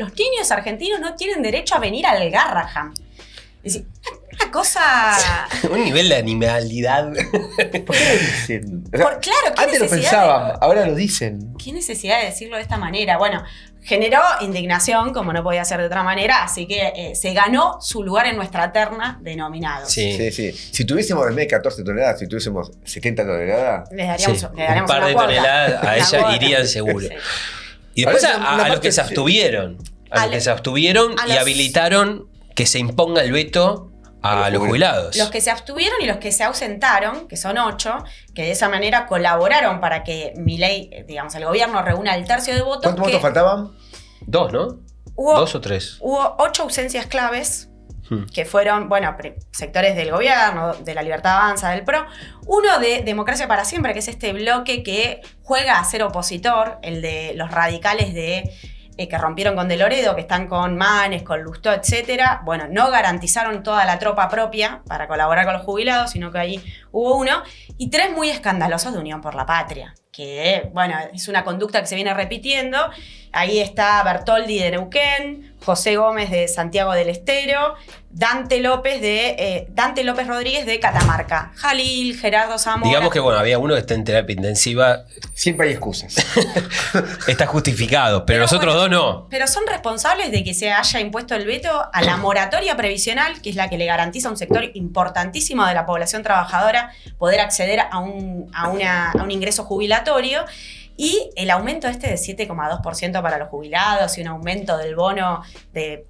a venir al Garrahan. Es decir, una cosa... un nivel de animalidad. ¿Por qué lo dicen? O sea, claro, ¿qué antes lo necesidad pensaban, ahora lo dicen. ¿Qué necesidad de decirlo de esta manera? Bueno, generó indignación, como no podía ser de otra manera, así que se ganó su lugar en nuestra terna de nominados. Sí. Si tuviésemos en vez de 14 toneladas, si tuviésemos 70 toneladas... Les daríamos, Sí, le daríamos un par una de cuota, toneladas a una ella cuota. irían seguro. Sí. Y después Ahora, a una los que parte se abstuvieron. A los que se abstuvieron a y los- habilitaron que se imponga el veto a los jubilados. Los que se abstuvieron y los que se ausentaron, que son 8, que de esa manera colaboraron para que Milei, digamos, el gobierno reúna el tercio de votos. ¿Cuántos votos faltaban? 2, ¿no? Hubo, 2 o 3. Hubo 8 ausencias claves, que fueron, bueno, sectores del gobierno, de la Libertad Avanza, del PRO. Uno de Democracia para Siempre, que es este bloque que juega a ser opositor, el de los radicales que rompieron con De Loredo, que están con Manes, con Lustó, etcétera. Bueno, no garantizaron toda la tropa propia para colaborar con los jubilados, sino que ahí hubo uno. Y 3 muy escandalosos de Unión por la Patria, que, bueno, es una conducta que se viene repitiendo. Ahí está Bertoldi de Neuquén, José Gómez de Santiago del Estero, Dante López Rodríguez de Catamarca, Jalil, Gerardo Zamora. Digamos que, bueno, había uno que está en terapia intensiva. Siempre hay excusas. Está justificado, pero los otros 2 no. Pero son responsables de que se haya impuesto el veto a la moratoria previsional, que es la que le garantiza a un sector importantísimo de la población trabajadora poder acceder a un ingreso jubilatorio. Y el aumento de 7,2% para los jubilados y un aumento del bono de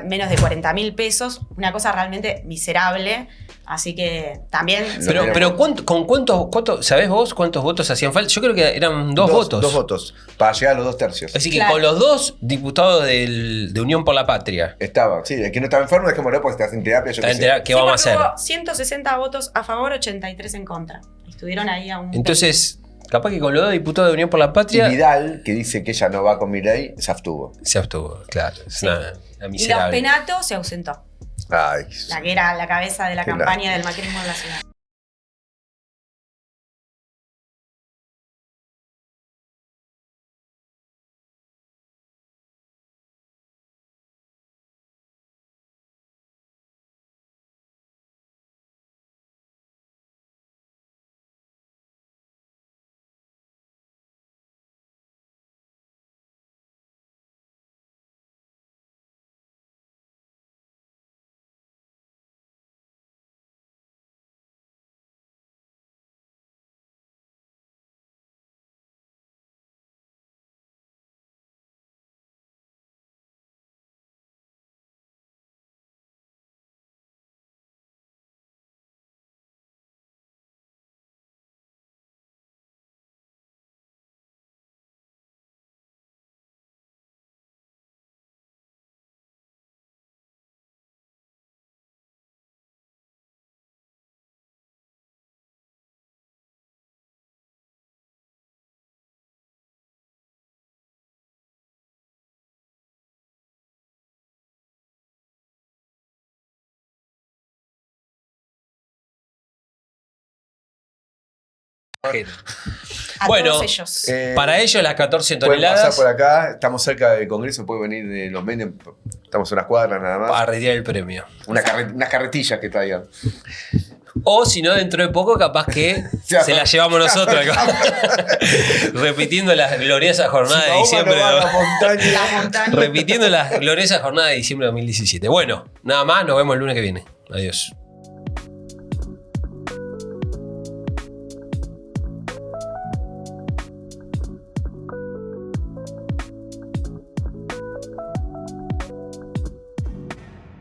menos de 40.000 pesos, una cosa realmente miserable. Así que también... Pero ¿cuántos, ¿sabés vos cuántos votos hacían falta? Yo creo que eran 2 votos. 2 votos, para llegar a los 2 tercios. Así que Claro. con los 2 diputados de Unión por la Patria. Estaba, sí, el que no estaba enfermo, dejémoslo porque estás en terapia, yo Está qué en sé. terapia, ¿qué vamos a hacer? Hubo 160 votos a favor, 83 en contra. Estuvieron ahí a un... Entonces, capaz que con los 2 diputados de Unión por la Y Patria Vidal, que dice que ella no va con Milei, se abstuvo. se abstuvo. Claro, es Sí. una Y Los miserable. Penato se ausentó, Ay, la que era la cabeza de la Qué campaña lástima. del macrismo en la ciudad. A Bueno, todos ellos. Para ellos las 14 Pueden pasar toneladas por acá, estamos cerca del Congreso, pueden venir de los medios, estamos a unas cuadras nada más. para retirar el premio. Unas carretillas que traigan. O si no, dentro de poco capaz que se la llevamos nosotros. Repitiendo las gloriosas jornadas de diciembre. La montaña. Repitiendo las gloriosas jornadas de diciembre de 2017. Bueno, nada más, nos vemos el lunes que viene. Adiós.